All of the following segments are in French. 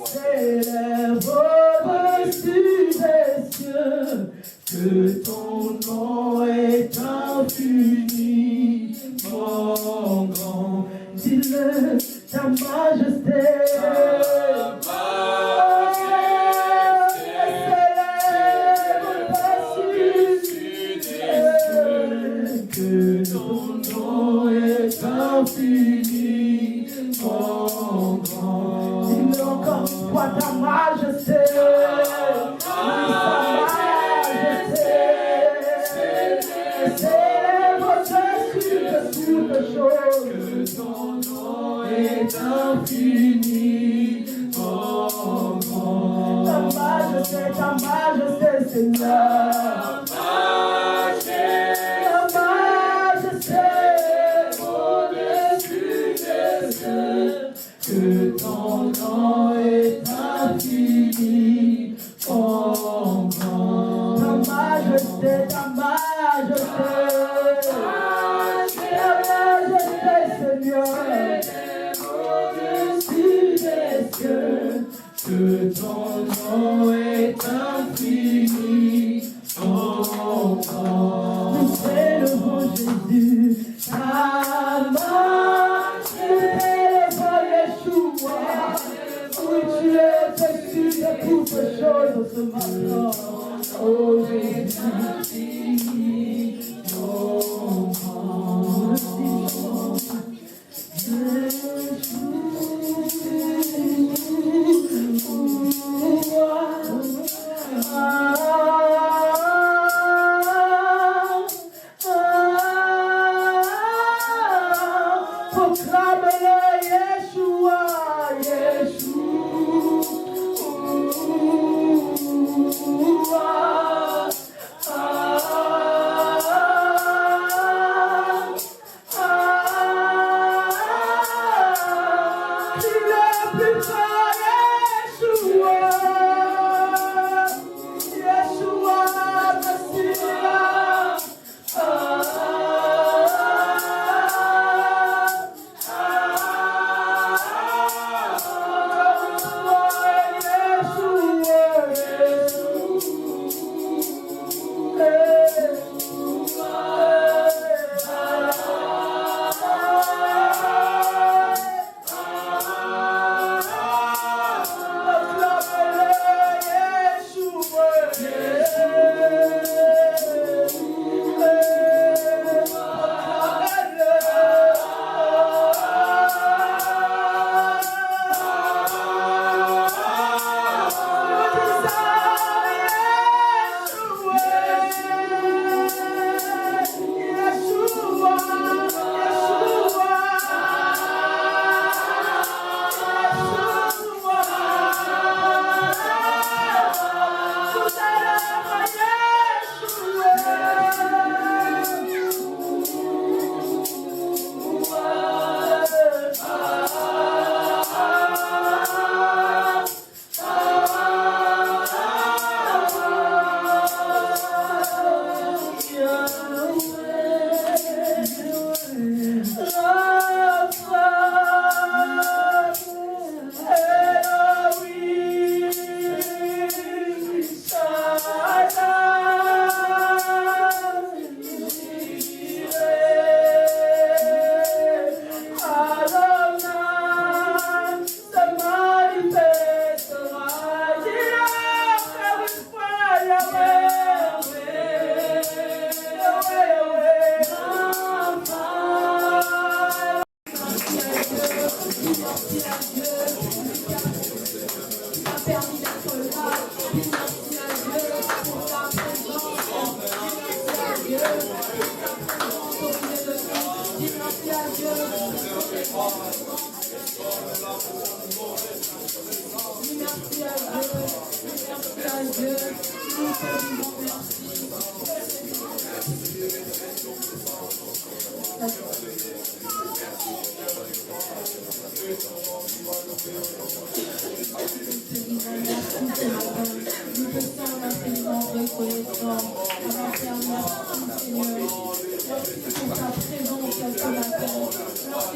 s'élève au-dessus des cieux, que ton nom est infiniment grand. Dis-le, ta majesté. Ta majesté, c'est votre sur de choses, que ton nom est infini, ta majesté, Seigneur. Que ton nom est infini, oh grand. Ta majesté, Seigneur, au-dessus des cieux, que ton nom est infini, oh grand. Nous célébrons Jésus, ta de toutes choses ce matin. Oh Jésus, oh proclame-le, Yeshua,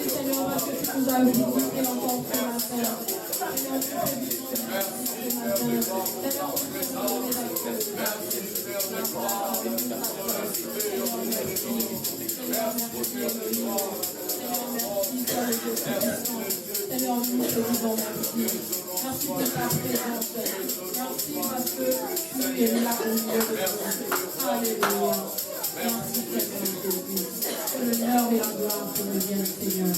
Seigneur, parce que nous a visité encore ce matin. Seigneur, tu fais du ce matin. Seigneur, nous te donner la Seigneur, nous te disons merci. Merci de ta présence. Merci parce que tu es là au milieu de nous. Alléluia. Merci Seigneur Jésus. Que l'honneur et la gloire te reviennent, Seigneur.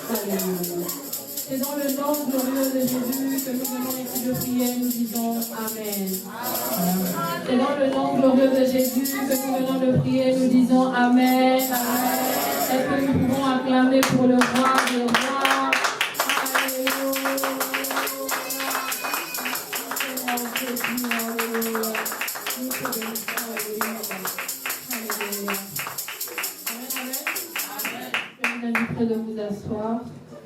Alléluia. C'est dans le nom glorieux de Jésus que nous venons ici de prier, nous disons Amen. C'est dans le nom glorieux de Jésus que nous venons de prier, nous disons Amen. Est-ce que nous pouvons acclamer pour le roi des rois? Alléluia. Seigneur Jésus, alléluia. Nous te bénissons, alléluia. Alléluia. Amen. Je vous inviterai de vous asseoir.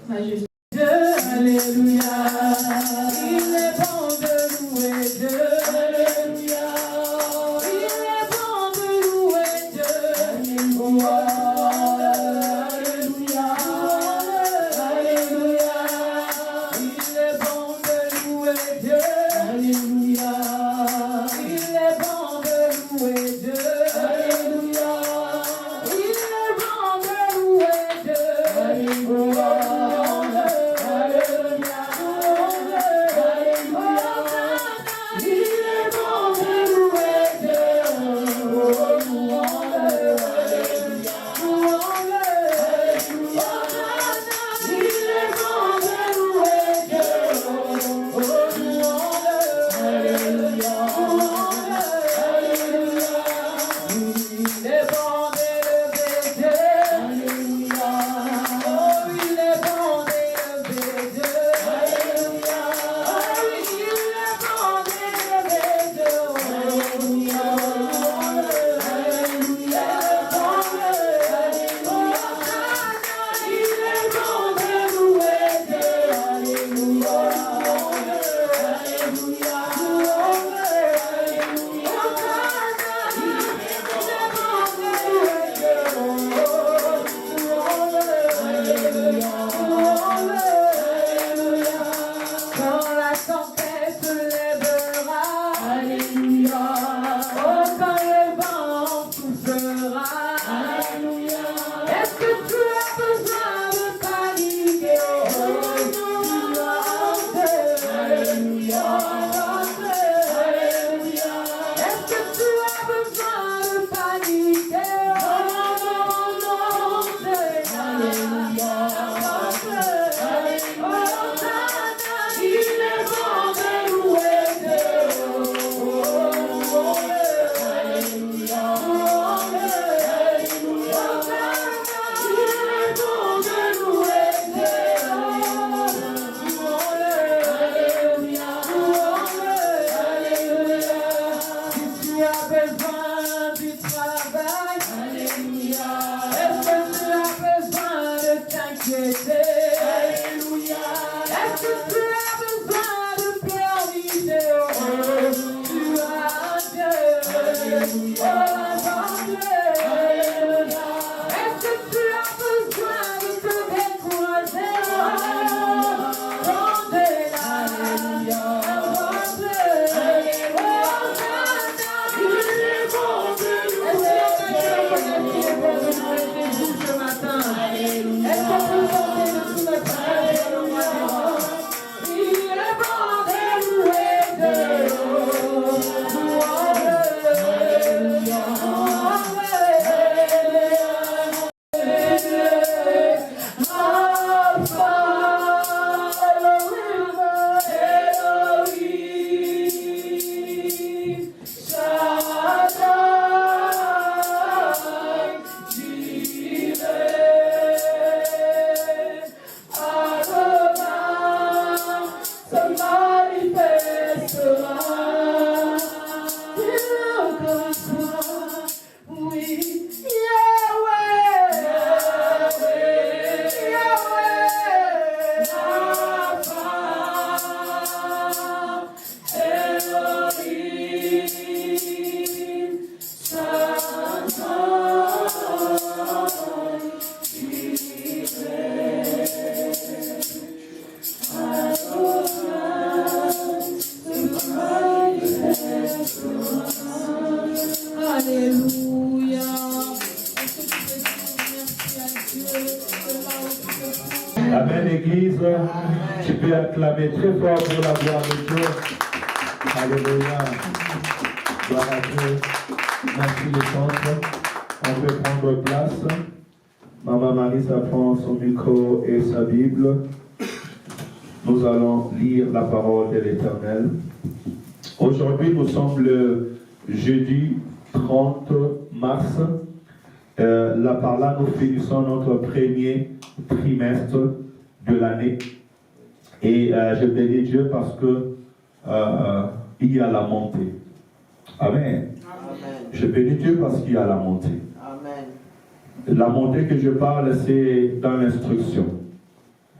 Majesté. Alléluia, il est bon de louer Dieu. Alléluia, il est bon de louer Dieu. Alléluia, alléluia, il est bon de louer Dieu. Alléluia, il est bon de louer Dieu. Alléluia, il est bon de louer Dieu. Alléluia. Est-ce qu'on peut chanter Amen, Église. Tu peux acclamer très fort pour la gloire de Dieu. Alléluia. Gloire à Dieu. Merci les centres. On peut prendre place. Maman Marisa prend son micro et sa Bible. Nous allons lire la parole de l'Éternel. Aujourd'hui, nous sommes le jeudi 30 mars. Par là, nous finissons notre premier trimestre de l'année. Et je bénis Dieu parce que il y a la montée. Amen. Je bénis Dieu parce qu'il y a la montée. Amen. La montée que je parle, c'est dans l'instruction.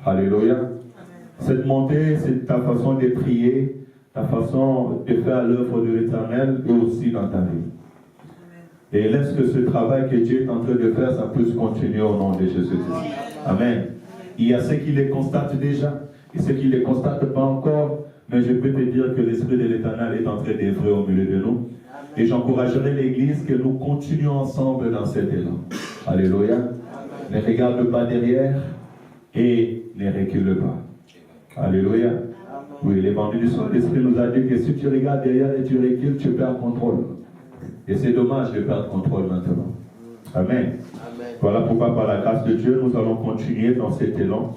Alléluia. Amen. Cette montée, c'est ta façon de prier, ta façon de faire l'œuvre de l'Éternel et aussi dans ta vie. Et laisse que ce travail que Dieu est en train de faire, ça puisse continuer au nom de Jésus-Christ. Amen. Il y a ceux qui les constatent déjà et ceux qui ne les constatent pas encore, mais je peux te dire que l'Esprit de l'Éternel est en train d'œuvrer au milieu de nous. Et j'encouragerai l'Église que nous continuions ensemble dans cet élan. Alléluia. Ne regarde pas derrière et ne recule pas. Alléluia. Oui, l'évangile du Saint-Esprit nous a dit que si tu regardes derrière et tu recules, tu perds contrôle. Et c'est dommage de perdre contrôle maintenant. Amen. Voilà pourquoi par la grâce de Dieu, nous allons continuer dans cet élan.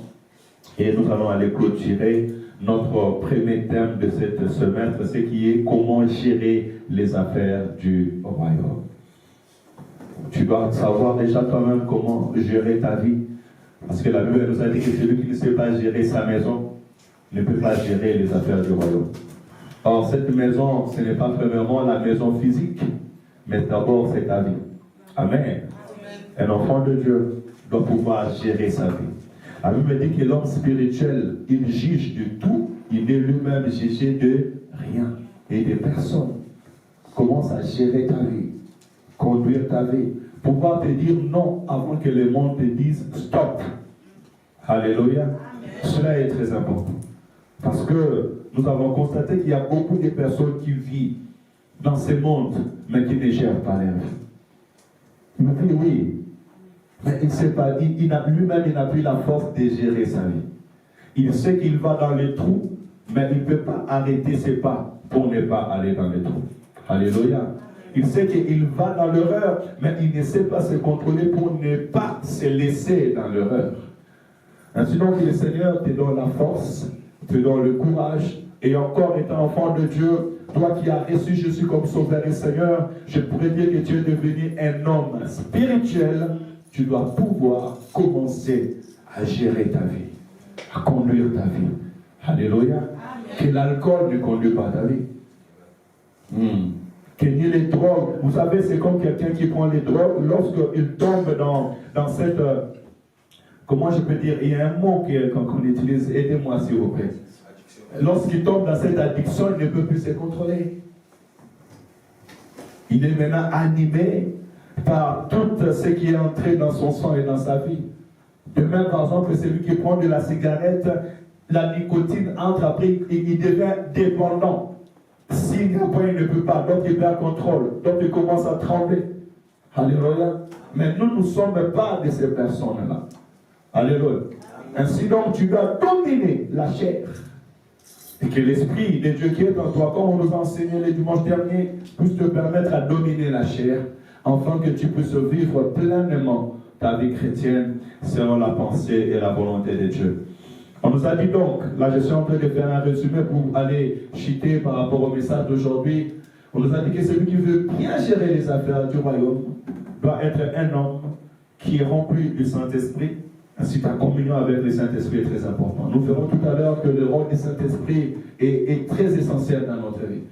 Et nous allons aller clôturer notre premier thème de cette semaine, ce qui est comment gérer les affaires du royaume. Tu dois savoir déjà toi-même comment gérer ta vie. Parce que la Bible nous a dit que celui qui ne sait pas gérer sa maison ne peut pas gérer les affaires du royaume. Or, cette maison, ce n'est pas premièrement la maison physique, mais d'abord c'est ta vie. Amen. Un enfant de Dieu doit pouvoir gérer sa vie. La Bible dit que l'homme spirituel, il juge de tout, il est lui-même jugé de rien et de personne. Commence à gérer ta vie, conduire ta vie, pouvoir te dire non avant que le monde te dise stop. Alléluia. Amen. Cela est très important. Parce que nous avons constaté qu'il y a beaucoup de personnes qui vivent dans ce monde, mais qui ne gèrent pas leur vie. Il me dit oui, mais il ne sait pas, lui-même il n'a plus la force de gérer sa vie. Il sait qu'il va dans les trous, mais il ne peut pas arrêter ses pas pour ne pas aller dans les trous. Alléluia. Il sait qu'il va dans l'erreur, mais il ne sait pas se contrôler pour ne pas se laisser dans l'erreur. Ainsi donc, le Seigneur te donne la force, te donne le courage, et encore étant enfant de Dieu, toi qui as reçu Jésus comme Sauveur et Seigneur, je pourrais dire que tu es devenu un homme spirituel. Tu dois pouvoir commencer à gérer ta vie, à conduire ta vie. Alléluia. Amen. Que l'alcool ne conduit pas ta vie. Que ni les drogues. Vous savez, c'est comme quelqu'un qui prend les drogues, lorsqu'il tombe dans cette... comment je peux dire? Il y a un mot qu'on utilise. Aidez-moi s'il vous plaît. Lorsqu'il tombe dans cette addiction, il ne peut plus se contrôler. Il est maintenant animé par tout ce qui est entré dans son sang et dans sa vie. De même, par exemple, celui qui prend de la cigarette, la nicotine entre après, il devient dépendant. S'il n'y a pas, il ne peut pas. Donc, il perd contrôle. Donc, il commence à trembler. Alléluia. Mais nous ne sommes pas de ces personnes-là. Alléluia. Ainsi donc, tu dois dominer la chair. Et que l'Esprit de Dieu qui est en toi, comme on nous a enseigné le dimanche dernier, puisse te permettre à dominer la chair, afin que tu puisses vivre pleinement ta vie chrétienne selon la pensée et la volonté de Dieu. On nous a dit donc, là je suis en train de faire un résumé pour aller chuter par rapport au message d'aujourd'hui. On nous a dit que celui qui veut bien gérer les affaires du royaume doit être un homme qui est rempli du Saint-Esprit. Ainsi, ta communion avec le Saint-Esprit est très important. Nous verrons tout à l'heure que le rôle du Saint-Esprit est très essentiel dans notre vie.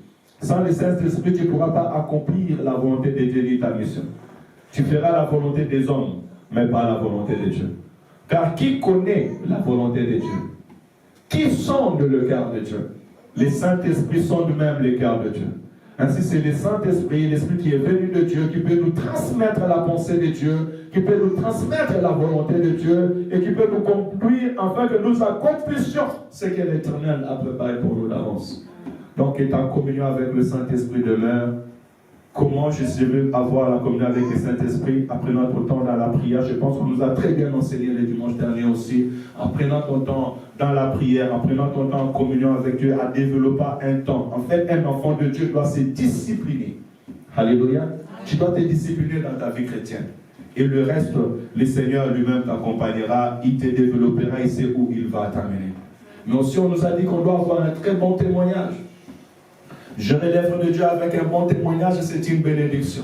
Sans le Saint-Esprit, tu ne pourras pas accomplir la volonté de Dieu et ta mission. Tu feras la volonté des hommes, mais pas la volonté de Dieu. Car qui connaît la volonté de Dieu? Qui sonde le cœur de Dieu? Le Saint-Esprit sonde même le cœur de Dieu. Ainsi, c'est le Saint-Esprit, l'Esprit qui est venu de Dieu, qui peut nous transmettre la pensée de Dieu, qui peut nous transmettre la volonté de Dieu et qui peut nous conduire afin que nous accomplissions ce que l'Éternel a préparé pour nous d'avance. Donc, être en communion avec le Saint-Esprit demeure comment je veux avoir la communion avec le Saint-Esprit après notre temps dans la prière. Je pense qu'on nous a très bien enseigné le dimanche dernier aussi. En prenant ton temps dans la prière, en prenant ton temps en communion avec Dieu, à développer un temps. En fait, un enfant de Dieu doit se discipliner. Alléluia. Tu dois te discipliner dans ta vie chrétienne. Et le reste, le Seigneur lui-même t'accompagnera, il te développera, il sait où il va t'amener. Mais aussi, on nous a dit qu'on doit avoir un très bon témoignage. Jeune élève de Dieu avec un bon témoignage, c'est une bénédiction.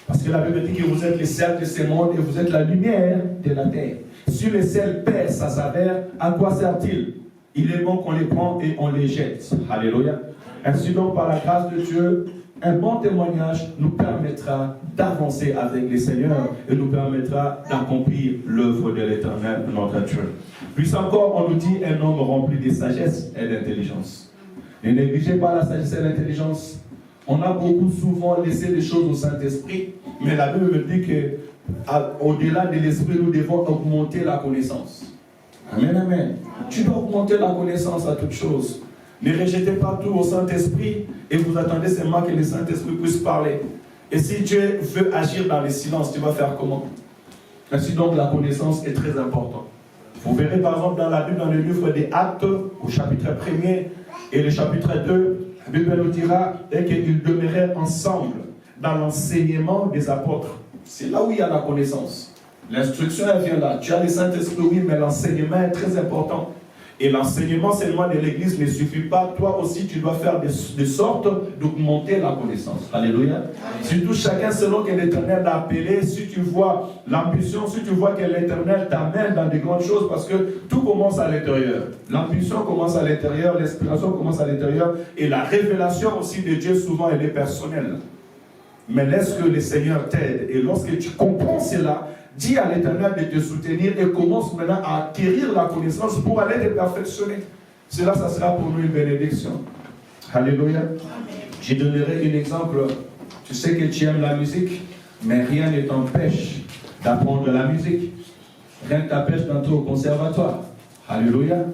Parce que la Bible dit que vous êtes les sel de ce monde et vous êtes la lumière de la terre. Si le sel perd sa saveur, à quoi sert-il? Il est bon qu'on les prend et on les jette. Alléluia. Ainsi donc, par la grâce de Dieu, un bon témoignage nous permettra d'avancer avec le Seigneur et nous permettra d'accomplir l'œuvre de l'Éternel, notre Dieu. Plus encore, on nous dit un homme rempli de sagesse et d'intelligence. Ne négligez pas la sagesse et l'intelligence. On a beaucoup souvent laissé les choses au Saint-Esprit, mais la Bible dit qu'au-delà de l'Esprit, nous devons augmenter la connaissance. Amen, amen. Tu dois augmenter la connaissance à toutes choses. Ne rejetez pas tout au Saint-Esprit et vous attendez seulement que le Saint-Esprit puisse parler. Et si Dieu veut agir dans le silence, tu vas faire comment? Ainsi donc, la connaissance est très importante. Vous verrez par exemple dans la Bible, dans le livre des Actes, au chapitre 1er et le chapitre 2, la Bible nous dira qu'ils demeuraient ensemble dans l'enseignement des apôtres. C'est là où il y a la connaissance. L'instruction, elle vient là. Tu as le Saint-Esprit, oui, mais l'enseignement est très important. Et l'enseignement seulement de l'Église ne suffit pas. Toi aussi, tu dois faire de sorte d'augmenter la connaissance. Alléluia. Surtout chacun selon que l'Éternel t'a appelé. Si tu vois l'ambition, si tu vois que l'Éternel t'amène dans de grandes choses, parce que tout commence à l'intérieur. L'ambition commence à l'intérieur, l'inspiration commence à l'intérieur. Et la révélation aussi de Dieu, souvent, elle est personnelle. Mais laisse que le Seigneur t'aide. Et lorsque tu comprends cela, dis à l'Éternel de te soutenir et commence maintenant à acquérir la connaissance pour aller te perfectionner. Cela, ça sera pour nous une bénédiction. Alléluia. Je donnerai un exemple. Tu sais que tu aimes la musique, mais rien ne t'empêche d'apprendre la musique. Rien ne t'empêche d'entrer au conservatoire. Alléluia.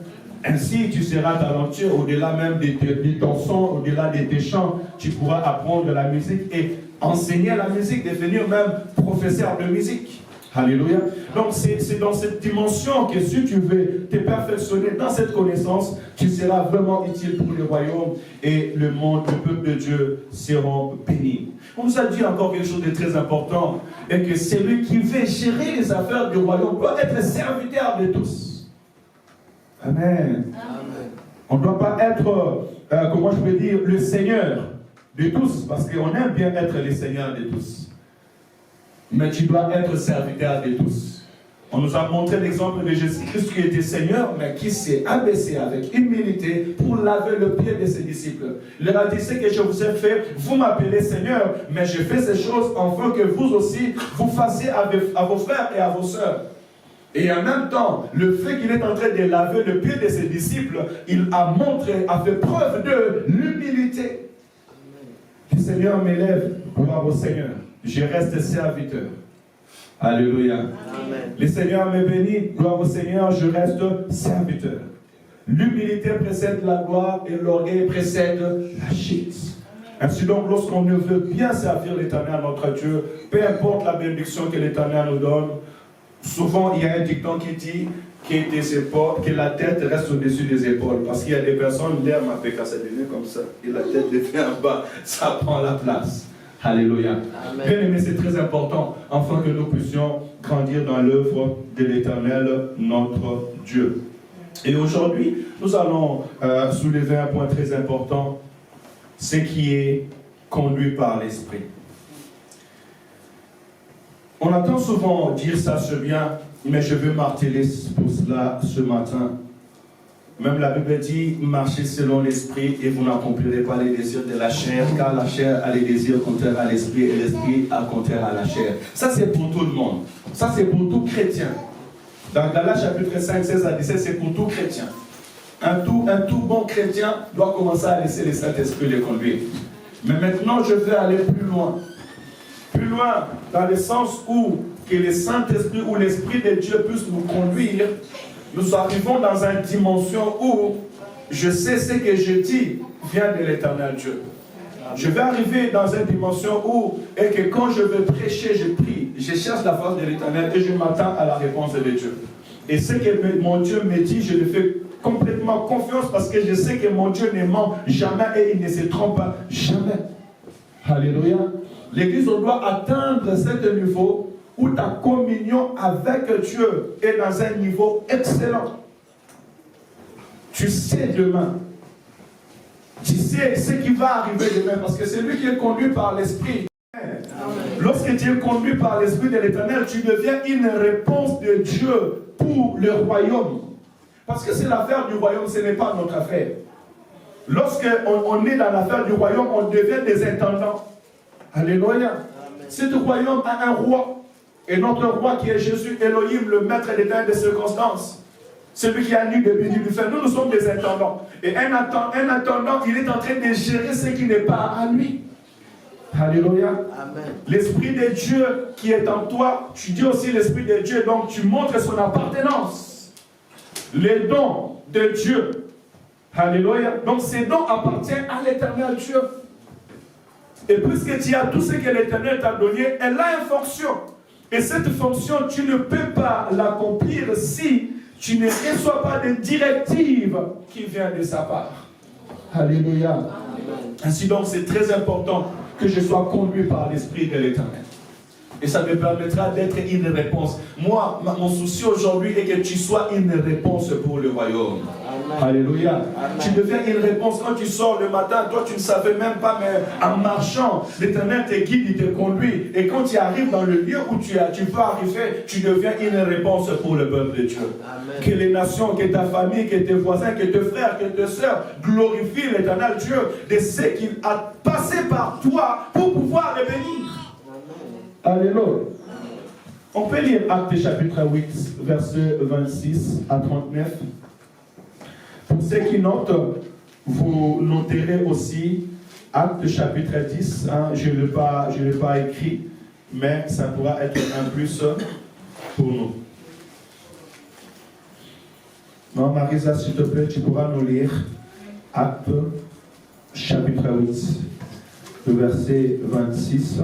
Ainsi, tu seras talentueux au-delà même de ton son, au-delà de tes chants. Tu pourras apprendre la musique et enseigner la musique, devenir même professeur de musique. Alléluia. Donc c'est dans cette dimension que si tu veux te perfectionner dans cette connaissance, tu seras vraiment utile pour le royaume et le monde, le peuple de Dieu seront bénis. On nous a dit encore quelque chose de très important, et que celui qui veut gérer les affaires du royaume doit être serviteur de tous. Amen. Amen. On ne doit pas être, comment je peux dire, le Seigneur de tous, parce qu'on aime bien être le Seigneur de tous. Mais tu dois être serviteur de tous. On nous a montré l'exemple de Jésus-Christ qui était Seigneur, mais qui s'est abaissé avec humilité pour laver le pied de ses disciples. Il leur a dit, ce que je vous ai fait, vous m'appelez Seigneur, mais je fais ces choses afin que vous aussi, vous fassiez à vos frères et à vos sœurs. Et en même temps, le fait qu'il est en train de laver le pied de ses disciples, il a montré, a fait preuve de l'humilité. Le Seigneur m'élève, gloire au Seigneur. Je reste serviteur. Alléluia. Amen. Le Seigneur me bénit, gloire au Seigneur, je reste serviteur. L'humilité précède la gloire et l'orgueil précède la chute. Ainsi donc, lorsqu'on ne veut bien servir l'Éternel, notre Dieu, peu importe la bénédiction que l'Éternel nous donne, souvent il y a un dicton qui dit que la tête reste au-dessus des épaules. Parce qu'il y a des personnes, l'air m'a fait casser des nez comme ça, et la tête devient en bas, ça prend la place. Alléluia. Amen. Bien aimé, c'est très important, afin que nous puissions grandir dans l'œuvre de l'Éternel, notre Dieu. Et aujourd'hui, nous allons soulever un point très important, ce qui est conduit par l'Esprit. On entend souvent dire ça, c'est bien, mais je veux marteler pour cela ce matin. Même la Bible dit, marchez selon l'esprit et vous n'accomplirez pas les désirs de la chair, car la chair a les désirs contraires à l'esprit et l'esprit a contraire à la chair. Ça c'est pour tout le monde. Ça c'est pour tout chrétien. Dans Galates chapitre 5, 16 à 17, c'est pour tout chrétien. Un tout bon chrétien doit commencer à laisser le Saint-Esprit le conduire. Mais maintenant je veux aller plus loin. Plus loin, dans le sens où que le Saint-Esprit ou l'Esprit de Dieu puisse nous conduire. Nous arrivons dans une dimension où je sais ce que je dis vient de l'Éternel Dieu. Je vais arriver dans une dimension où, et que quand je veux prêcher, je prie, je cherche la face de l'Éternel et je m'attends à la réponse de Dieu. Et ce que mon Dieu me dit, je le fais complètement confiance parce que je sais que mon Dieu ne ment jamais et il ne se trompe jamais. Alléluia. L'Église, on doit atteindre ce niveau où ta communion avec Dieu est dans un niveau excellent. Tu sais demain. Tu sais ce qui va arriver demain parce que c'est lui qui est conduit par l'Esprit. Lorsque tu es conduit par l'Esprit de l'Éternel, tu deviens une réponse de Dieu pour le royaume. Parce que c'est l'affaire du royaume, ce n'est pas notre affaire. Lorsqu'on est dans l'affaire du royaume, on devient des intendants. Alléluia. Ce royaume a un roi. Et notre roi qui est Jésus, Elohim, le maître des temps et des circonstances. Celui qui a nu de béni du fer. Nous sommes des intendants. Et un intendant, il est en train de gérer ce qui n'est pas à lui. Alléluia. L'Esprit de Dieu qui est en toi, tu dis aussi l'Esprit de Dieu, donc tu montres son appartenance. Les dons de Dieu. Alléluia. Donc ces dons appartiennent à l'Éternel Dieu. Et puisque tu as tout ce que l'Éternel t'a donné, elle a une fonction. Et cette fonction, tu ne peux pas l'accomplir si tu ne reçois pas de directive qui vient de sa part. Alléluia. Amen. Ainsi donc, c'est très important que je sois conduit par l'Esprit de l'Éternel. Et ça me permettra d'être une réponse. Moi, mon souci aujourd'hui est que tu sois une réponse pour le royaume. Amen. Alléluia. Amen. Tu deviens une réponse quand tu sors le matin. Toi, tu ne savais même pas, mais en marchant, l'Éternel te guide, il te conduit. Et quand tu arrives dans le lieu où tu vas arriver, tu deviens une réponse pour le peuple de Dieu. Amen. Que les nations, que ta famille, que tes voisins, que tes frères, que tes sœurs glorifient l'Éternel Dieu de ce qu'il a passé par toi pour pouvoir le bénir. Alléluia. On peut lire Actes chapitre 8, versets 26 à 39. Pour ceux qui notent, vous noterez aussi Actes chapitre 10. Hein, je ne l'ai pas écrit, mais ça pourra être un plus pour nous. Non, Marisa, s'il te plaît, tu pourras nous lire Actes chapitre 8, le verset 26.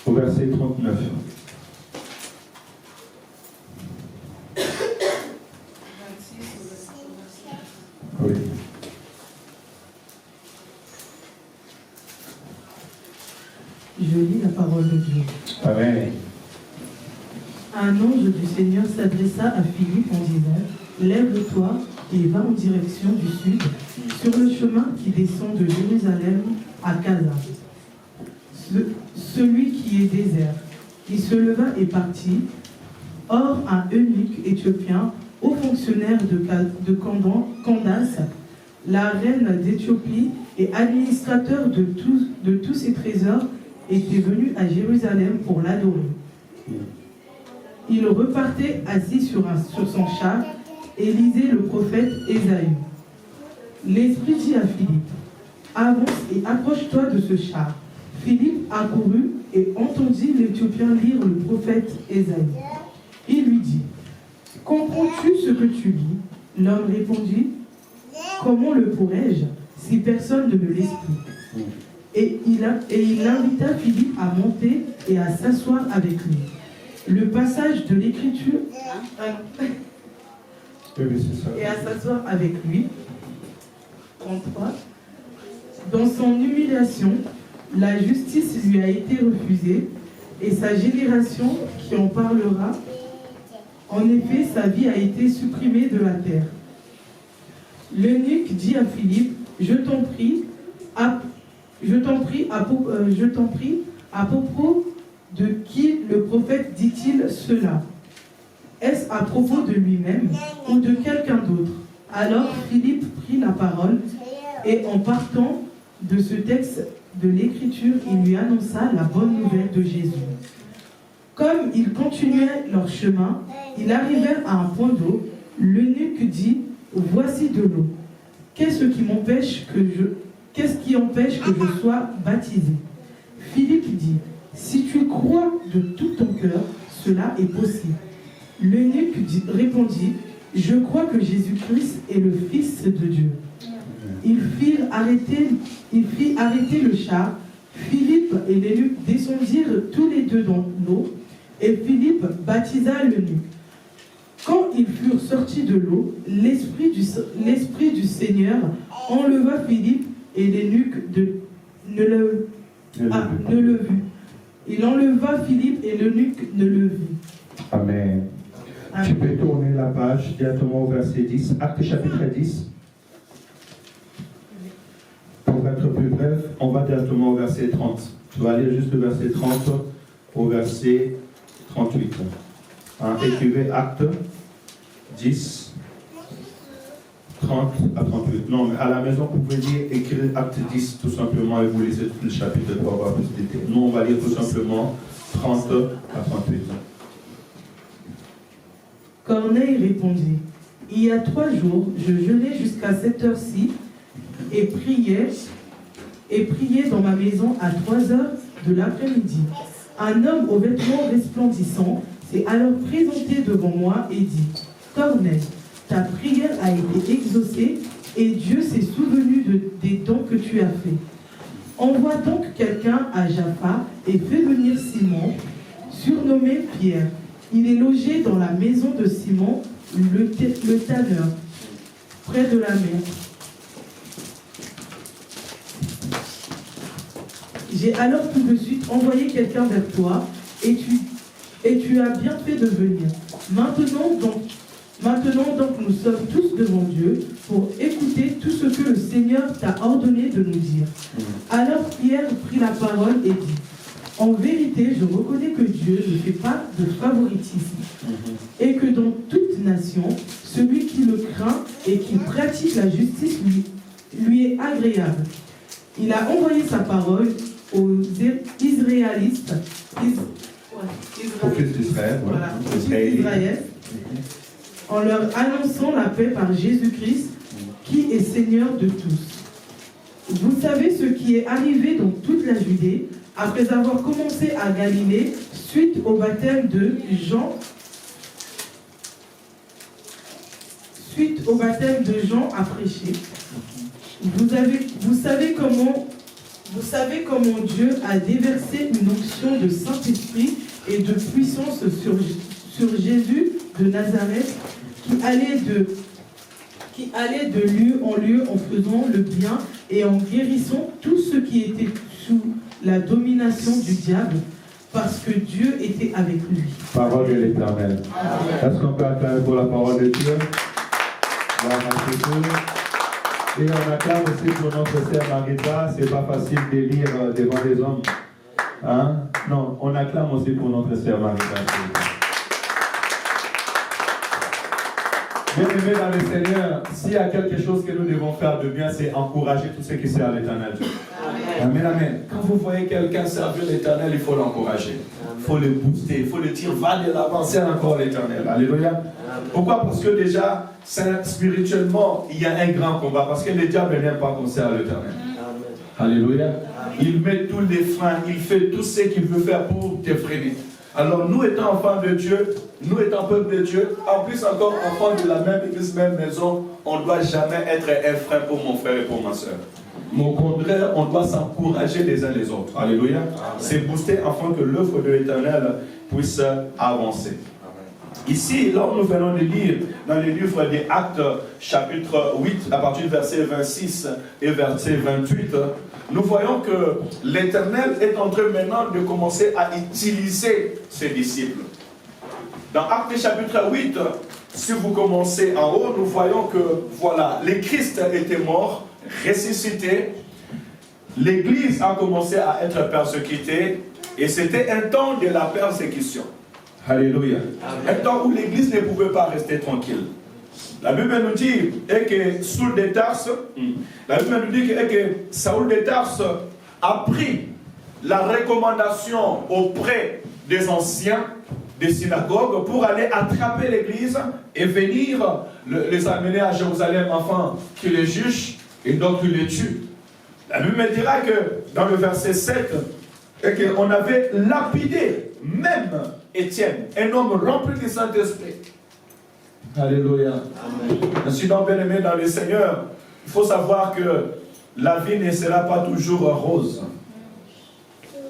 Au verset 39. Oui. Je lis la parole de Dieu. Amen. Un ange du Seigneur s'adressa à Philippe en disant « Lève-toi et va en direction du sud, sur le chemin qui descend de Jérusalem à Gaza. Celui qui est désert. » Il se leva et partit. Or, un eunuque éthiopien, haut fonctionnaire de Candace, la reine d'Éthiopie et administrateur de tous ses trésors, était venu à Jérusalem pour l'adorer. Il repartait assis sur son char et lisait le prophète Ésaïe. L'Esprit dit à Philippe, « Avance et approche-toi de ce char. » Philippe accourut et entendit l'Éthiopien lire le prophète Ésaïe. Il lui dit, « Comprends-tu ce que tu lis ?» L'homme répondit, « Comment le pourrais-je si personne ne me l'explique ?» Et il invita Philippe à monter et à s'asseoir avec lui. Le passage de l'Écriture et à s'asseoir avec lui. 33. Dans son humiliation, la justice lui a été refusée, et sa génération qui en parlera. En effet, sa vie a été supprimée de la terre. L'eunuque dit à Philippe, je t'en prie, à propos de qui le prophète dit-il cela? Est-ce à propos de lui-même ou de quelqu'un d'autre? Alors Philippe prit la parole et en partant de ce texte de l'Écriture, il lui annonça la bonne nouvelle de Jésus. Comme ils continuaient leur chemin, ils arrivèrent à un point d'eau. L'eunuque dit, voici de l'eau. Qu'est-ce qui empêche que je sois baptisé? Philippe dit, si tu crois de tout ton cœur, cela est possible. L'eunuque répondit, je crois que Jésus-Christ est le Fils de Dieu. Il fit arrêter le char. Philippe et l'eunuque descendirent tous les deux dans l'eau, et Philippe baptisa l'eunuque. Quand ils furent sortis de l'eau, l'Esprit du Seigneur enleva Philippe, et l'eunuque ne le vit. Il enleva Philippe, et l'eunuque ne le vit. Amen. Amen. Tu peux tourner la page directement au verset 10, Actes chapitre 10. Pour être plus bref, on va directement au verset 30. Tu vas lire juste le verset 30 au verset 38. Écrivez Actes 10, 30 à 38. Non, mais à la maison, vous pouvez lire, écrire Acte 10 tout simplement et vous laissez tout le chapitre pour avoir plus de détails. Nous, on va lire tout simplement 30 à 38. Corneille répondit, il y a 3 jours, je jeûnais jusqu'à cette heure-ci et priais dans ma maison à 3 heures de l'après-midi. Un homme aux vêtements resplendissants s'est alors présenté devant moi et dit, Corneille, ta prière a été exaucée et Dieu s'est souvenu des dons que tu as faits. Envoie donc quelqu'un à Jaffa et fais venir Simon, surnommé Pierre. Il est logé dans la maison de Simon, le tanneur, près de la mer. J'ai alors tout de suite envoyé quelqu'un vers toi, et tu as bien fait de venir. Maintenant donc nous sommes tous devant Dieu pour écouter tout ce que le Seigneur t'a ordonné de nous dire. Alors Pierre prit la parole et dit, en vérité, je reconnais que Dieu ne fait pas de favoritisme et que dans toute nation, celui qui le craint et qui pratique la justice lui est agréable. Il a envoyé sa parole aux Israélites, Au fils d'Israël, voilà, aux fils d'Israël, en leur annonçant la paix par Jésus-Christ, qui est Seigneur de tous. Vous savez ce qui est arrivé dans toute la Judée, après avoir commencé à Galilée, suite au baptême de Jean, à prêcher. Vous savez comment Dieu a déversé une onction de Saint-Esprit et de puissance sur Jésus de Nazareth, qui allait de lieu en lieu en faisant le bien et en guérissant tous ceux qui étaient sous la domination du diable, parce que Dieu était avec lui. Parole de l'Éternel. Est-ce qu'on peut acclamer pour la parole de Dieu? Gloire à Dieu. Et on acclame aussi pour notre sœur Marita. C'est pas facile de lire devant les hommes. Hein? Non, on acclame aussi pour notre sœur Marita. Bien-aimés dans le Seigneur, s'il y a quelque chose que nous devons faire de bien, c'est encourager tous ceux qui servent l'Éternel. Amen, amen. Quand vous voyez quelqu'un servir l'Éternel, il faut l'encourager. Il faut le booster, il faut le dire, va de l'avant, sers encore l'Éternel. Alléluia. Pourquoi? Parce que déjà, spirituellement, il y a un grand combat. Parce que le diable n'aime pas qu'on sert l'Éternel. Alléluia. Il met tous les freins, il fait tout ce qu'il veut faire pour te freiner. Alors nous étant enfants de Dieu, nous étant peuple de Dieu, en plus encore enfants de la même église, même maison, on ne doit jamais être un frein pour mon frère et pour ma soeur. Mais au contraire, on doit s'encourager les uns les autres. Alléluia. C'est booster afin que l'œuvre de l'Éternel puisse avancer. Ici, là où nous venons de lire dans le livre des Actes, chapitre 8, à partir du verset 26 et verset 28, nous voyons que l'Éternel est en train maintenant de commencer à utiliser ses disciples. Dans Actes chapitre 8, si vous commencez en haut, nous voyons que, voilà, le Christ était mort, ressuscité, l'Église a commencé à être persécutée, et c'était un temps de la persécution. Alléluia. Un temps où l'Église ne pouvait pas rester tranquille. La Bible nous dit que Saul de Tarse, Saül de Tarse a pris la recommandation auprès des anciens des synagogues pour aller attraper l'Église et venir les amener à Jérusalem afin qu'ils les jugent et donc qu'ils les tuent. La Bible dira que dans le verset 7, qu'on avait lapidé même Étienne, un homme rempli du Saint-Esprit. Alléluia. Amen. Ainsi donc, bien-aimé dans le Seigneur, Il faut savoir que la vie ne sera pas toujours rose.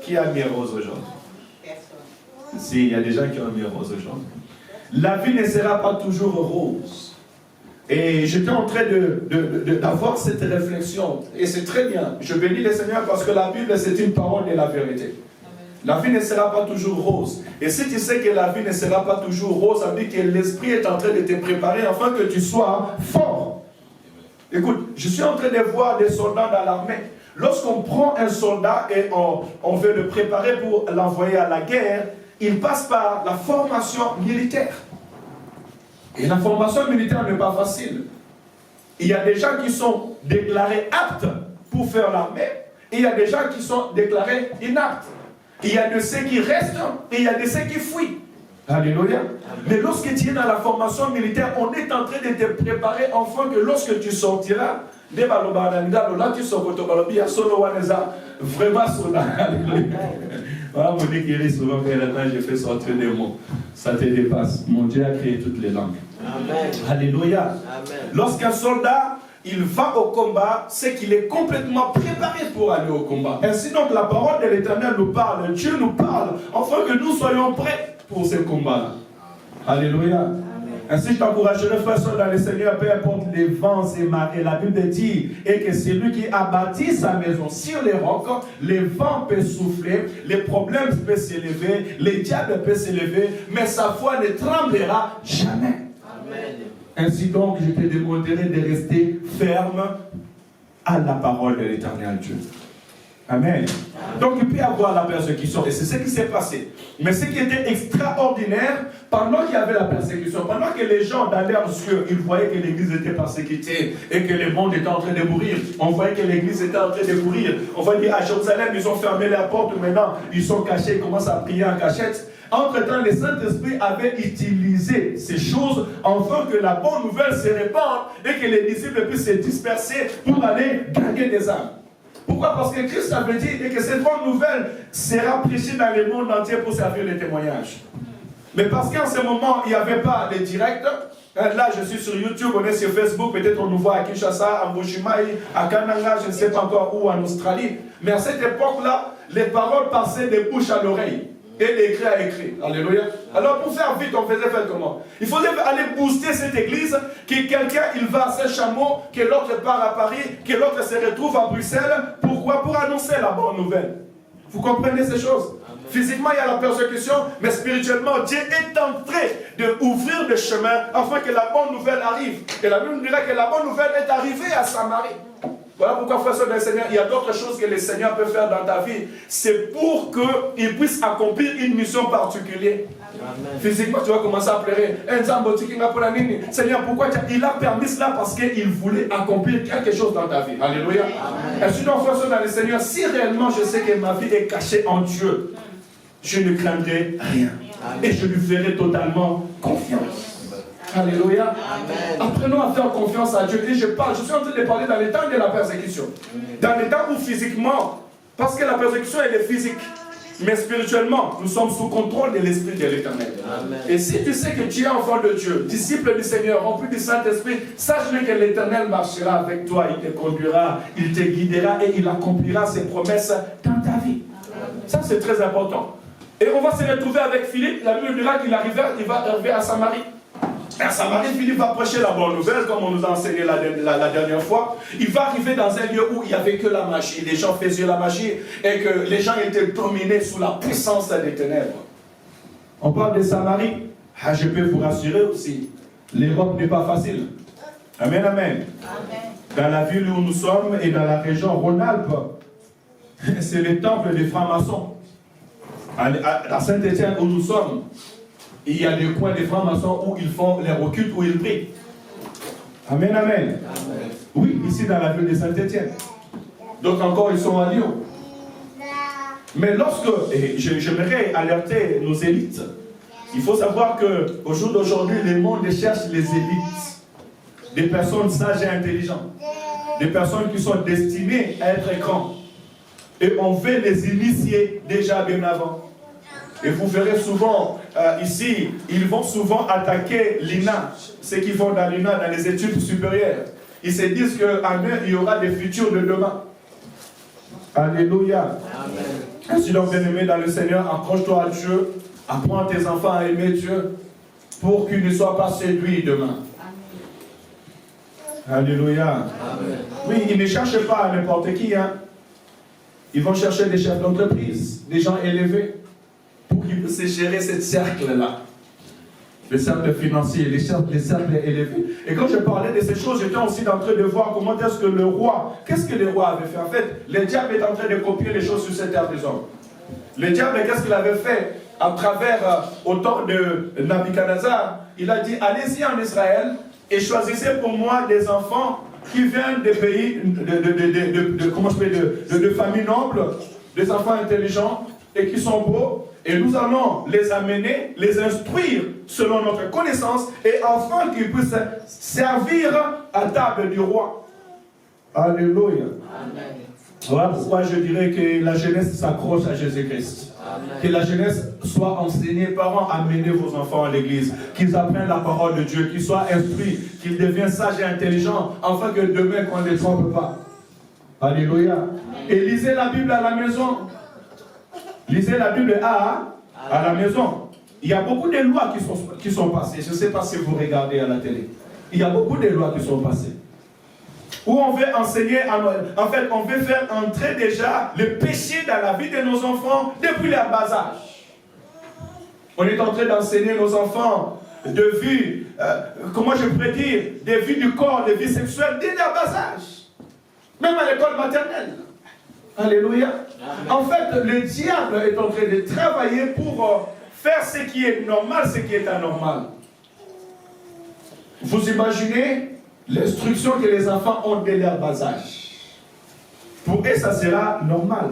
Qui a mis rose aujourd'hui? Personne. Si, il y a des gens qui ont mis rose aujourd'hui. La vie ne sera pas toujours rose. Et j'étais en train d'avoir cette réflexion. Et c'est très bien. Je bénis le Seigneur parce que la Bible, c'est une parole de la vérité. La vie ne sera pas toujours rose. Et si tu sais que la vie ne sera pas toujours rose, ça veut dire que l'Esprit est en train de te préparer afin que tu sois fort. Écoute, je suis en train de voir des soldats dans l'armée. Lorsqu'on prend un soldat et on veut le préparer pour l'envoyer à la guerre, il passe par la formation militaire. Et la formation militaire n'est pas facile. Il y a des gens qui sont déclarés aptes pour faire l'armée, et il y a des gens qui sont déclarés inaptes. Il y a de ceux qui restent, et il y a de ceux qui fuient. Alléluia. Mais lorsque tu es dans la formation militaire, on est en train de te préparer afin que lorsque tu sortiras, là tu sors vraiment soldat. Voilà, mon Dieu qui est souvent quand j'ai fait sortir des mots. Ça te dépasse. Mon Dieu a créé toutes les langues. Amen. Alléluia. Amen. Lorsqu'un soldat il va au combat, c'est qu'il est complètement préparé pour aller au combat. Ainsi donc la parole de l'Éternel nous parle, Dieu nous parle, afin que nous soyons prêts pour ce combat-là. Alléluia. Amen. Ainsi je t'encouragerai, frère, dans le Seigneur, peu importe les vents et marées. La Bible dit, et que c'est lui qui a bâti sa maison sur les rocs, les vents peuvent souffler, les problèmes peuvent s'élever, les diables peuvent s'élever, mais sa foi ne tremblera jamais. Amen. Ainsi donc, je te demanderai de rester ferme à la parole de l'Éternel Dieu. Amen. Donc, il peut y avoir la persécution, et c'est ce qui s'est passé. Mais ce qui était extraordinaire, pendant qu'il y avait la persécution, pendant que les gens dans leurs yeux, ils voyaient que l'église était persécutée et que le monde était en train de mourir. On voyait que l'église était en train de mourir. On va dire à Jérusalem, ils ont fermé leurs portes, maintenant ils sont cachés, ils commencent à prier en cachette. Entre-temps, le Saint-Esprit avait utilisé ces choses afin que la bonne nouvelle se répande et que les disciples puissent se disperser pour aller gagner des âmes. Pourquoi? Parce que Christ avait dit que cette bonne nouvelle sera prêchée dans le monde entier pour servir les témoignages. Mais parce qu'en ce moment, il n'y avait pas de direct. Là, je suis sur YouTube, on est sur Facebook, peut-être on nous voit à Kinshasa, à Mbujimayi, à Kananga, je ne sais pas encore où, en Australie. Mais à cette époque-là, les paroles passaient de bouche à l'oreille. Et l'écrit à écrit. Alléluia. Alors pour faire vite, on faisait faire comment? Il fallait aller booster cette église, que quelqu'un il va à Saint-Chamond, que l'autre part à Paris, que l'autre se retrouve à Bruxelles. Pourquoi? Pour annoncer la bonne nouvelle. Vous comprenez ces choses? Physiquement, il y a la persécution, mais spirituellement, Dieu est en train d'ouvrir des chemins afin que la bonne nouvelle arrive. Et la Bible dirait que la bonne nouvelle est arrivée à Samarie. Voilà pourquoi, frère dans le Seigneur, il y a d'autres choses que le Seigneur peut faire dans ta vie. C'est pour qu'il puisse accomplir une mission particulière. Amen. Physiquement, tu vas commencer à pleurer. Seigneur, pourquoi il a permis cela? Parce qu'il voulait accomplir quelque chose dans ta vie. Alléluia. Et sinon, frère dans le Seigneur, si réellement je sais que ma vie est cachée en Dieu, je ne craindrai rien. Amen. Et je lui ferai totalement confiance. Alléluia. Amen. Apprenons à faire confiance à Dieu. Et je suis en train de parler dans les temps de la persécution. Dans les temps où physiquement, parce que la persécution elle est physique, mais spirituellement, nous sommes sous contrôle de l'Esprit de l'Éternel. Et si tu sais que tu es enfant de Dieu, disciple du Seigneur, rempli du Saint-Esprit, sache-le que l'Éternel marchera avec toi, il te conduira, il te guidera et il accomplira ses promesses dans ta vie. Ça c'est très important. Et on va se retrouver avec Philippe. La Bible dira qu'il va arriver à Samarie. À Samarie, Philippe va prêcher la bonne nouvelle, comme on nous a enseigné la dernière fois. Il va arriver dans un lieu où il n'y avait que la magie. Les gens faisaient la magie et que les gens étaient dominés sous la puissance des ténèbres. On parle de Samarie. Ah, je peux vous rassurer aussi, l'Europe n'est pas facile. Amen, amen. Dans la ville où nous sommes et dans la région Rhône-Alpes, c'est le temple des francs-maçons. À Saint-Étienne où nous sommes, il y a des coins des francs-maçons où ils font les occultes, où ils prient. Amen, amen, amen. Oui, ici dans la ville de Saint-Étienne. Donc encore, ils sont à Lyon. Mais lorsque, et j'aimerais alerter nos élites, il faut savoir qu'au jour d'aujourd'hui, le monde cherche les élites. Des personnes sages et intelligentes. Des personnes qui sont destinées à être grands. Et on veut les initier déjà bien avant. Et vous verrez souvent, ici, ils vont souvent attaquer l'INA, ceux qui vont dans l'INA, dans les études supérieures. ils se disent qu'en eux, il y aura des futurs de demain. Alléluia. Ainsi donc, bien-aimé dans le Seigneur, accroche-toi à Dieu, apprends tes enfants à aimer Dieu, pour qu'ils ne soient pas séduits demain. Alléluia. Amen. Oui, ils ne cherchent pas à n'importe qui. Hein. Ils vont chercher des chefs d'entreprise, des gens élevés, pour qu'ils puissent gérer ce cercle-là. Le cercle financier, les cercles élevés. Et quand je parlais de ces choses, j'étais aussi en train de voir comment est-ce que le roi, qu'est-ce que le roi avait fait? En fait, le diable est en train de copier les choses sur cette terre des hommes. Le diable, qu'est-ce qu'il avait fait à travers, au temps de Nabuchodonosor? Il a dit, allez-y en Israël et choisissez pour moi des enfants qui viennent des pays, de familles nobles, des enfants intelligents et qui sont beaux. Et nous allons les amener, les instruire selon notre connaissance, et afin qu'ils puissent servir à table du roi. Alléluia. Amen. Voilà pourquoi je dirais que la jeunesse s'accroche à Jésus-Christ. Que la jeunesse soit enseignée. Parents, amenez vos enfants à l'église. Qu'ils apprennent la parole de Dieu, qu'ils soient instruits, qu'ils deviennent sages et intelligents, afin que demain, qu'on ne les trompe pas. Alléluia. Et lisez la Bible à la maison. Lisez la Bible à la maison. Il y a beaucoup de lois qui sont passées. Je ne sais pas si vous regardez à la télé. Il y a beaucoup de lois qui sont passées. Où on veut enseigner, en fait, on veut faire entrer déjà le péché dans la vie de nos enfants depuis leur bas âge. On est en train d'enseigner nos enfants de vie, comment je pourrais dire, des vies du corps, des vies sexuelles dès leur bas âge. Même à l'école maternelle. Alléluia. En fait, le diable est en train de travailler pour faire ce qui est normal, ce qui est anormal. Vous imaginez l'instruction que les enfants ont dès leur bas âge. Pour eux, ça sera normal.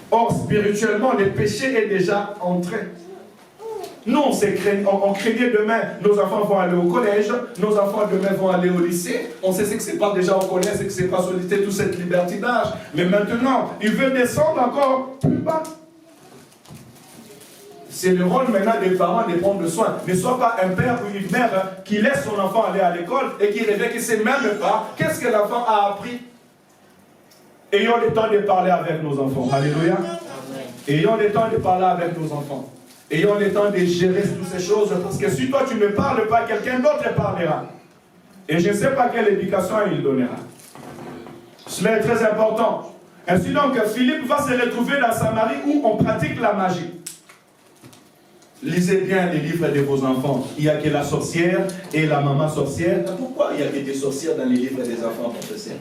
Or, spirituellement, le péché est déjà entré. Nous, on craignait demain, nos enfants vont aller au collège, nos enfants demain vont aller au lycée. On sait ce que c'est pas déjà au collège, ce que c'est pas solliciter toute cette libertinage. Mais maintenant, ils veulent descendre encore plus bas. C'est le rôle maintenant des parents de prendre soin. Ne sois pas un père ou une mère qui laisse son enfant aller à l'école et qui révèle qu'il ne sait même pas qu'est-ce que l'enfant a appris. Ayons le temps de parler avec nos enfants. Alléluia. Ayons le temps de parler avec nos enfants. Ayons le temps de gérer toutes ces choses, parce que si toi tu ne parles pas, quelqu'un d'autre parlera. Et je ne sais pas quelle éducation il donnera. Cela est très important. Ainsi donc, Philippe va se retrouver dans Samarie où on pratique la magie. Lisez bien les livres de vos enfants. Il n'y a que la sorcière et la maman sorcière. Pourquoi il y a que des sorcières dans les livres des enfants professeurs?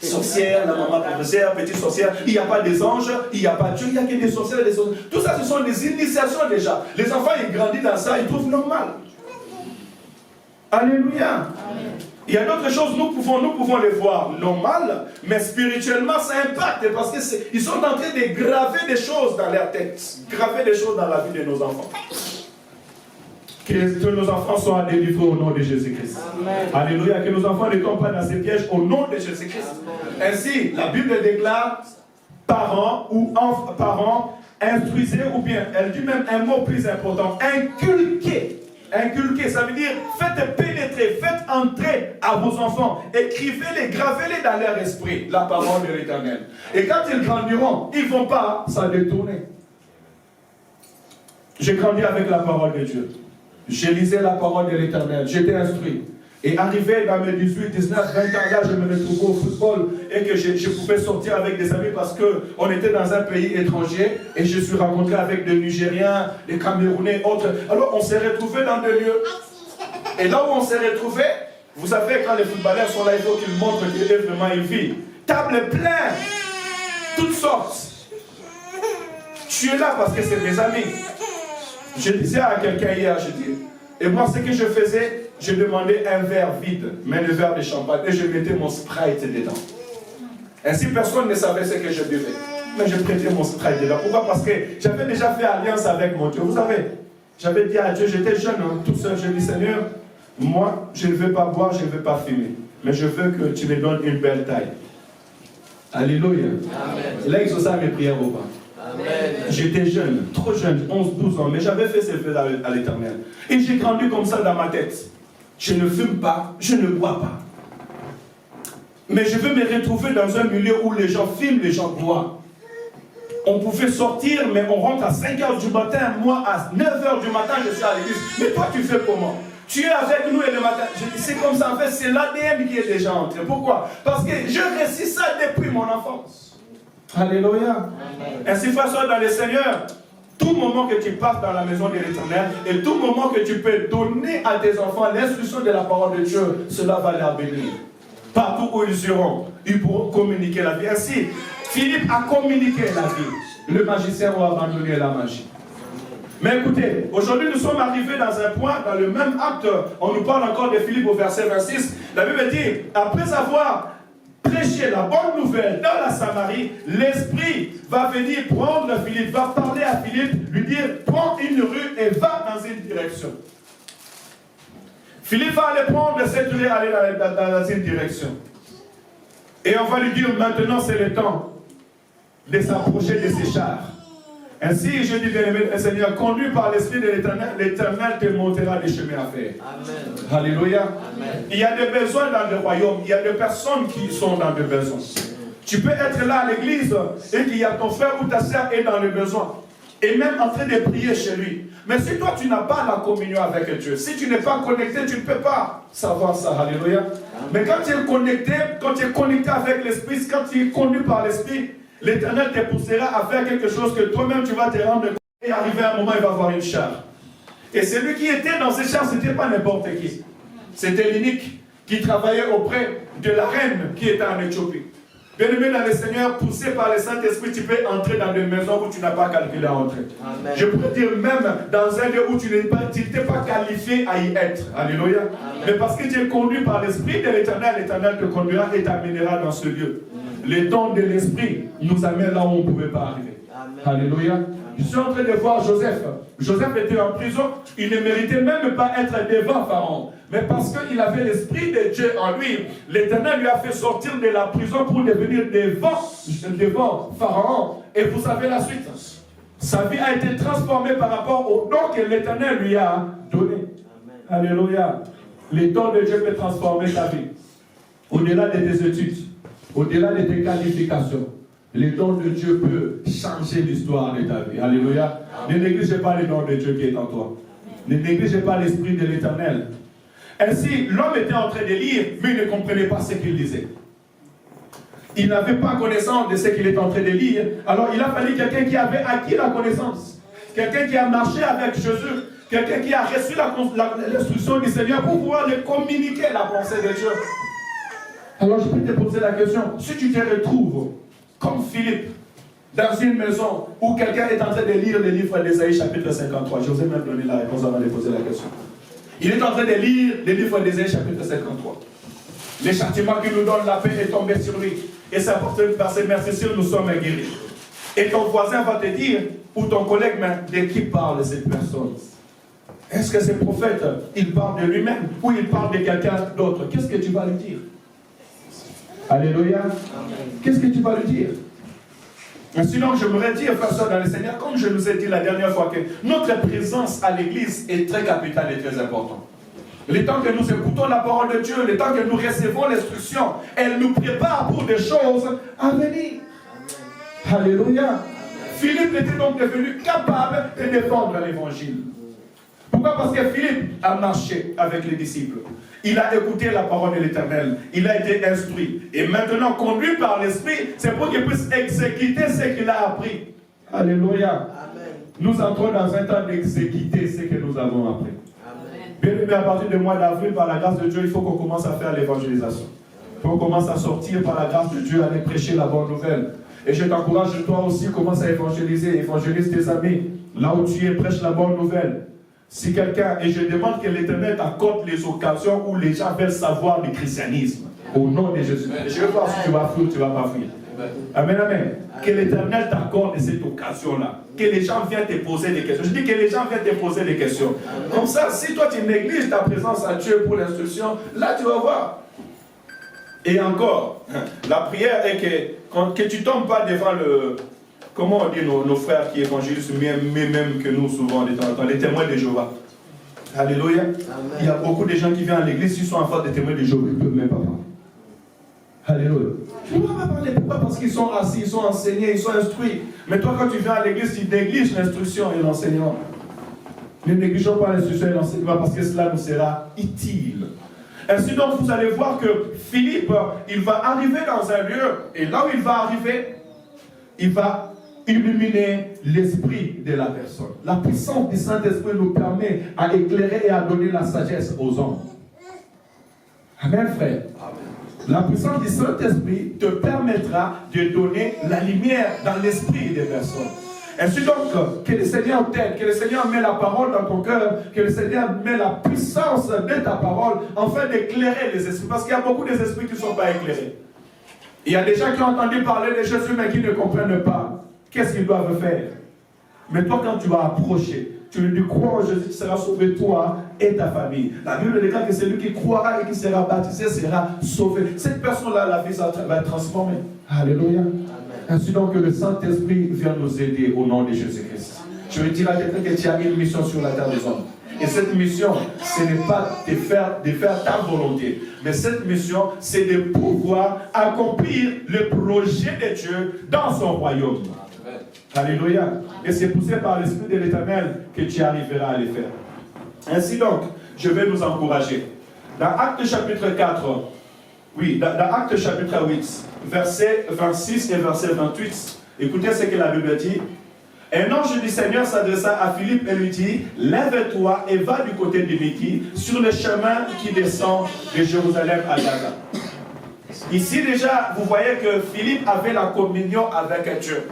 Sorcière, la maman professeur, petite sorcière, il n'y a pas des anges, il n'y a pas Dieu, il n'y a que des sorcières et des sorcières. Tout ça, ce sont des initiations déjà. Les enfants, ils grandissent dans ça, ils trouvent normal. Alléluia. Amen. Il y a d'autres choses, nous pouvons les voir normal, mais spirituellement, ça impacte parce qu'ils sont en train de graver des choses dans leur tête, graver des choses dans la vie de nos enfants. Que nos enfants soient délivrés au nom de Jésus-Christ. Alléluia. Que nos enfants ne tombent pas dans ces pièges au nom de Jésus-Christ. Ainsi, la Bible déclare parents instruisez, ou bien elle dit même un mot plus important, inculquez. Inculquer, ça veut dire faites pénétrer, faites entrer à vos enfants, écrivez-les, gravez-les dans leur esprit, la parole de l'Éternel. Et quand ils grandiront, ils ne vont pas s'en détourner. J'ai grandi avec la parole de Dieu. J'ai lisé la parole de l'Éternel, j'étais instruit. Et arrivé dans mes 18, 19, 20 ans, là, je me retrouvais au football et que je pouvais sortir avec des amis parce qu'on était dans un pays étranger et je suis rencontré avec des Nigériens, des Camerounais, autres. Alors, on s'est retrouvés dans des lieux. Et là où on s'est retrouvés, vous savez, quand les footballeurs sont là, il faut qu'ils montrent que vraiment ils vivent. Table pleine, toutes sortes. Tu es là parce que c'est mes amis. Je disais à quelqu'un hier, je dis, et moi, ce que je faisais, je demandais un verre vide, mais le verre de champagne, et je mettais mon Sprite dedans. Ainsi, personne ne savait ce que je buvais. Mais je prêtais mon Sprite dedans. Pourquoi? Parce que j'avais déjà fait alliance avec mon Dieu. Vous savez, j'avais dit à Dieu, j'étais jeune, tout seul, j'ai dit, Seigneur, moi, je ne veux pas boire, je ne veux pas fumer. Mais je veux que tu me donnes une belle taille. Alléluia. Il a exaucé mes prières au bas. J'étais jeune, trop jeune, 11-12 ans, mais j'avais fait ces vœux à l'Éternel. Et j'ai grandi comme ça dans ma tête. Je ne fume pas, je ne bois pas. Mais je veux me retrouver dans un milieu où les gens filment, les gens voient. On pouvait sortir, mais on rentre à 5 h du matin. Moi, à 9 h du matin, je suis à l'église. Mais toi, tu fais comment? Tu es avec nous et le matin. C'est comme ça, en fait, c'est l'ADN qui est déjà entré. Pourquoi? Parce que je récite ça depuis mon enfance. Alléluia. Ainsi, frère, dans le Seigneur, tout moment que tu passes dans la maison de l'Éternel et tout moment que tu peux donner à tes enfants l'instruction de la parole de Dieu, cela va les bénir. Partout où ils iront, ils pourront communiquer la vie. Ainsi, Philippe a communiqué la vie. Le magicien a abandonné la magie. Mais écoutez, aujourd'hui nous sommes arrivés dans un point, dans le même acte, on nous parle encore de Philippe au verset 26. La Bible dit, après avoir prêché la bonne nouvelle dans la Samarie, l'Esprit va venir prendre Philippe, va parler à Philippe, lui dire, prends une rue et va dans une direction. Philippe va aller prendre cette rue et aller dans une direction. Et on va lui dire, maintenant c'est le temps de s'approcher de ses chars. Ainsi, je dis, bien-aimé, le Seigneur, conduit par l'Esprit de l'Éternel, l'Éternel te montrera des chemins à faire. Amen. Alléluia. Amen. Il y a des besoins dans le royaume, il y a des personnes qui sont dans des besoins. Tu peux être là à l'église et qu'il y a ton frère ou ta soeur est dans le besoin. Et même en train de prier chez lui. Mais si toi, tu n'as pas la communion avec Dieu, si tu n'es pas connecté, tu ne peux pas savoir ça. Alléluia. Amen. Mais quand tu es connecté avec l'Esprit, quand tu es conduit par l'Esprit, l'Éternel te poussera à faire quelque chose que toi-même tu vas te rendre compte. Et arriver à un moment, il va voir une char. Et celui qui était dans ces chars, ce n'était pas n'importe qui. C'était l'unique qui travaillait auprès de la reine qui était en Éthiopie. Bien-aimé dans le Seigneur, poussé par le Saint-Esprit, tu peux entrer dans des maisons où tu n'as pas calculé à entrer. Amen. Je peux dire même dans un lieu où tu n'es pas qualifié à y être. Alléluia. Amen. Mais parce que tu es conduit par l'Esprit de l'Éternel, l'Éternel te conduira et t'amènera dans ce lieu. Les dons de l'Esprit nous amènent là où on ne pouvait pas arriver. Amen. Alléluia. Amen. Je suis en train de voir Joseph. Joseph était en prison. Il ne méritait même pas être devant Pharaon. Mais parce qu'il avait l'Esprit de Dieu en lui, l'Éternel lui a fait sortir de la prison pour devenir devant Pharaon. Et vous savez la suite. Sa vie a été transformée par rapport aux dons que l'Éternel lui a donnés. Alléluia. Les dons de Dieu peuvent transformer ta vie. Au-delà de tes études. Au-delà de tes qualifications, les dons de Dieu peuvent changer l'histoire de ta vie. Alléluia. Ne négligez pas les dons de Dieu qui est en toi. Ne négligez pas l'Esprit de l'Éternel. Ainsi, l'homme était en train de lire, mais il ne comprenait pas ce qu'il lisait. Il n'avait pas connaissance de ce qu'il était en train de lire. Alors il a fallu quelqu'un qui avait acquis la connaissance. Quelqu'un qui a marché avec Jésus. Quelqu'un qui a reçu l'instruction du Seigneur pour pouvoir lui communiquer la pensée de Dieu. Alors je peux te poser la question, si tu te retrouves comme Philippe dans une maison où quelqu'un est en train de lire le livre d'Ésaïe chapitre 53, je vous ai même donné la réponse avant de poser la question. Il est en train de lire le livre d'Ésaïe chapitre 53. Le châtiment qui nous donne la paix est tombé sur lui. Et c'est par ses mercissures nous sommes guéris. Et ton voisin va te dire, ou ton collègue, de qui parle cette personne? Est-ce que ce prophète, il parle de lui-même ou il parle de quelqu'un d'autre? Qu'est-ce que tu vas lui dire? Alléluia. Qu'est-ce que tu vas lui dire? Sinon, je voudrais dire, frère, dans le Seigneur, comme je nous ai dit la dernière fois, que notre présence à l'église est très capitale et très importante. Le temps que nous écoutons la parole de Dieu, le temps que nous recevons l'instruction, elle nous prépare pour des choses à venir. Alléluia. Philippe était donc devenu capable de défendre l'évangile. Pourquoi? Parce que Philippe a marché avec les disciples. Il a écouté la parole de l'Éternel. Il a été instruit. Et maintenant, conduit par l'Esprit, c'est pour qu'il puisse exécuter ce qu'il a appris. Alléluia. Amen. Nous entrons dans un temps d'exécuter ce que nous avons appris. Bien aimé, à partir du mois d'avril, par la grâce de Dieu, il faut qu'on commence à faire l'évangélisation. Il faut qu'on commence à sortir par la grâce de Dieu, à aller prêcher la bonne nouvelle. Et je t'encourage, toi aussi, commence à évangéliser. Évangélise tes amis. Là où tu es, prêche la bonne nouvelle. Si quelqu'un, et je demande que l'Éternel t'accorde les occasions où les gens veulent savoir le christianisme. Au nom de Jésus. Je veux voir si tu vas fuir ou tu ne vas pas fuir. Amen, amen. Que l'Éternel t'accorde cette occasion-là. Que les gens viennent te poser des questions. Je dis que les gens viennent te poser des questions. Comme ça, si toi tu négliges ta présence à Dieu pour l'instruction, là tu vas voir. Et encore, la prière est que tu ne tombes pas devant le... Comment on dit nos frères qui évangélisent, même que nous souvent, de temps en temps, les témoins de Jéhovah. Alléluia. Amen. Il y a beaucoup de gens qui viennent à l'église, s'ils sont en face des témoins de Jéhovah, ils ne peuvent même pas parler. Alléluia. Tu ne vas pas parler. Pourquoi? Parce qu'ils sont assis, ils sont enseignés, ils sont instruits. Mais toi, quand tu viens à l'église, tu négliges l'instruction et l'enseignement. Ne négligeons pas l'instruction et l'enseignement parce que cela nous sera utile. Ainsi donc, vous allez voir que Philippe, il va arriver dans un lieu, et là où il va arriver, il va illuminer l'esprit de la personne. La puissance du Saint-Esprit nous permet à éclairer et à donner la sagesse aux hommes. Amen, frère. La puissance du Saint-Esprit te permettra de donner la lumière dans l'esprit des personnes. Ainsi donc, que le Seigneur t'aide, que le Seigneur met la parole dans ton cœur, que le Seigneur met la puissance de ta parole, afin d'éclairer les esprits. Parce qu'il y a beaucoup d'esprits qui ne sont pas éclairés. Il y a des gens qui ont entendu parler de Jésus, mais qui ne comprennent pas. Qu'est-ce qu'ils doivent faire? Mais toi, quand tu vas approcher, tu lui dis, crois en Jésus, tu seras sauvé, toi et ta famille. La Bible déclare que celui qui croira et qui sera baptisé sera sauvé. Cette personne-là, la vie va être transformée. Alléluia. Ainsi donc que le Saint-Esprit vient nous aider au nom de Jésus-Christ. Je veux dire à quelqu'un que tu as une mission sur la terre des hommes. Et cette mission, ce n'est pas de faire ta volonté. Mais cette mission, c'est de pouvoir accomplir le projet de Dieu dans son royaume. Alléluia. Et c'est poussé par l'Esprit de l'Éternel que tu arriveras à le faire. Ainsi donc, je vais nous encourager. Dans Actes chapitre 4, oui, dans Actes chapitre 8, versets 26 et verset 28, écoutez ce que la Bible dit. Un ange du Seigneur s'adressa à Philippe et lui dit, lève-toi et va du côté de Midi, sur le chemin qui descend de Jérusalem à Gaza. Ici déjà, vous voyez que Philippe avait la communion avec Dieu.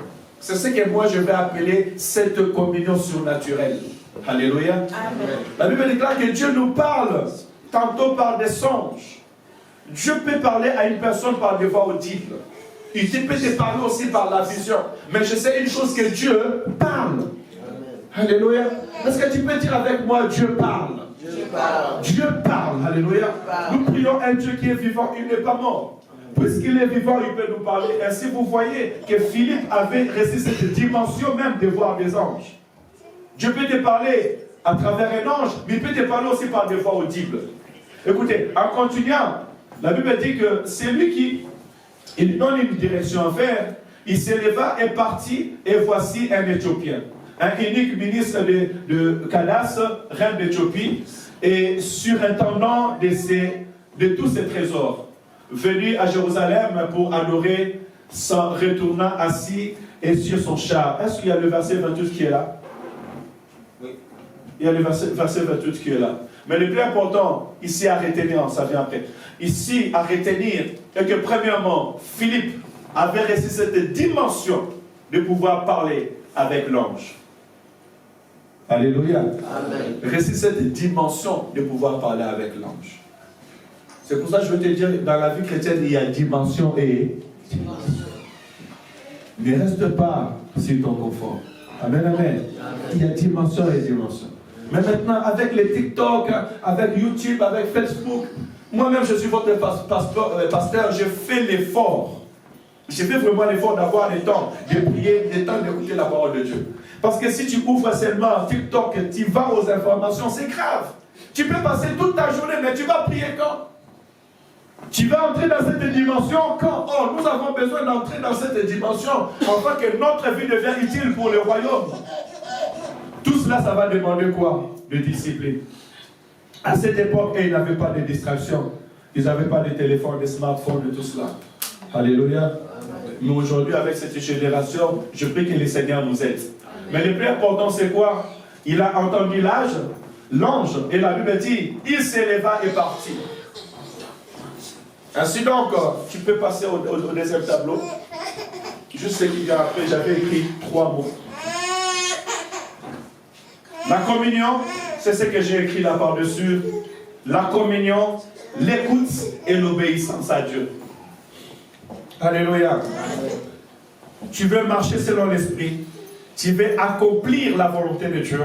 C'est ce que moi je vais appeler cette communion surnaturelle. Alléluia. Amen. La Bible déclare que Dieu nous parle tantôt par des songes. Dieu peut parler à une personne par des voix audibles. Il peut te parler aussi par la vision. Mais je sais une chose, que Dieu parle. Amen. Alléluia. Est-ce que tu peux dire avec moi, Dieu parle? Dieu parle. Dieu parle. Alléluia. Nous prions un Dieu qui est vivant, il n'est pas mort. Puisqu'il est vivant, il peut nous parler. Ainsi, vous voyez que Philippe avait reçu cette dimension même de voir des anges. Dieu peut te parler à travers un ange, mais il peut te parler aussi par des voix audibles. Écoutez, en continuant, la Bible dit que c'est lui qui il donne une direction à faire. Il s'éleva et partit, et voici un Éthiopien, un unique ministre de Candace, reine d'Éthiopie, et surintendant de tous ses trésors, venu à Jérusalem pour adorer, s'en retournant assis et sur son char. Est-ce qu'il y a le verset 28 qui est là? Oui. Il y a le verset 28 qui est là. Mais le plus important, ici à retenir, ça vient après. Ici à retenir, est que premièrement, Philippe avait reçu cette dimension de pouvoir parler avec l'ange. Alléluia. Amen. Reçu cette dimension de pouvoir parler avec l'ange. C'est pour ça que je veux te dire, dans la vie chrétienne, il y a dimension et dimension. Ne reste pas sur ton confort. Amen, amen. Amen. Il y a dimension et dimension. Mais maintenant, avec les TikTok, avec YouTube, avec Facebook, moi-même, je suis votre pasteur, je fais l'effort. Je fais vraiment l'effort d'avoir le temps de prier, le temps d'écouter la parole de Dieu. Parce que si tu ouvres seulement TikTok, tu vas aux informations, c'est grave. Tu peux passer toute ta journée, mais tu vas prier quand? Tu vas entrer dans cette dimension quand? Oh, nous avons besoin d'entrer dans cette dimension afin que notre vie devienne utile pour le royaume. Tout cela, ça va demander quoi? De discipline. À cette époque, ils n'avaient pas de distraction. Ils n'avaient pas de téléphone, de smartphone, de tout cela. Alléluia. Mais aujourd'hui, avec cette génération, je prie que le Seigneur nous aide. Mais le plus important, c'est quoi? Il a entendu l'ange, et la Bible dit, il s'éleva et partit. Ainsi donc, tu peux passer au deuxième tableau. Juste ce qui vient après, j'avais écrit 3 mots. La communion, c'est ce que j'ai écrit là par-dessus. La communion, l'écoute et l'obéissance à Dieu. Alléluia. Tu veux marcher selon l'esprit. Tu veux accomplir la volonté de Dieu.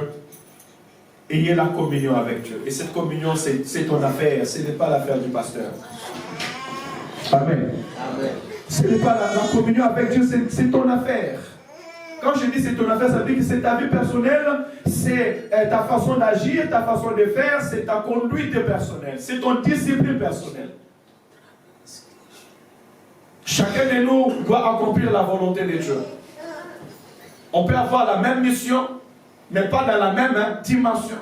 Ayez la communion avec Dieu. Et cette communion, c'est ton affaire. Ce n'est pas l'affaire du pasteur. Amen. Amen. Ce n'est pas la communion avec Dieu, c'est ton affaire. Quand je dis c'est ton affaire, ça veut dire que c'est ta vie personnelle, c'est ta façon d'agir, ta façon de faire, c'est ta conduite personnelle, c'est ton discipline personnelle. Chacun de nous doit accomplir la volonté de Dieu. On peut avoir la même mission, mais pas dans la même dimension.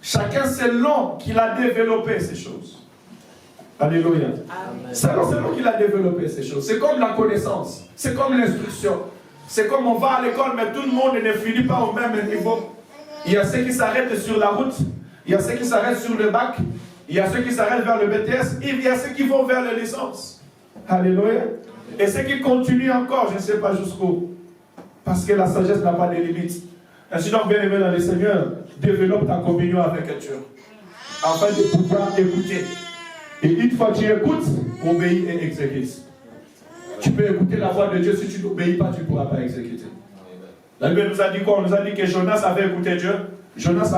Chacun selon qu'il a développé ces choses. Alléluia. Selon qu'il a développé ces choses. C'est comme la connaissance, c'est comme l'instruction. C'est comme on va à l'école, mais tout le monde ne finit pas au même niveau. Il y a ceux qui s'arrêtent sur la route, il y a ceux qui s'arrêtent sur le bac, il y a ceux qui s'arrêtent vers le BTS, il y a ceux qui vont vers les licences. Alléluia. Et ceux qui continuent encore, je ne sais pas jusqu'où. Parce que la sagesse n'a pas de limites. Ainsi donc, bien aimé dans le Seigneur, développe ta communion avec Dieu. Afin de pouvoir écouter. Et une fois que tu écoutes, obéis et exécute. Tu peux écouter la voix de Dieu, si tu n'obéis pas, tu ne pourras pas exécuter. La Bible nous a dit quoi? On nous a dit que Jonas avait écouté Dieu. Jonas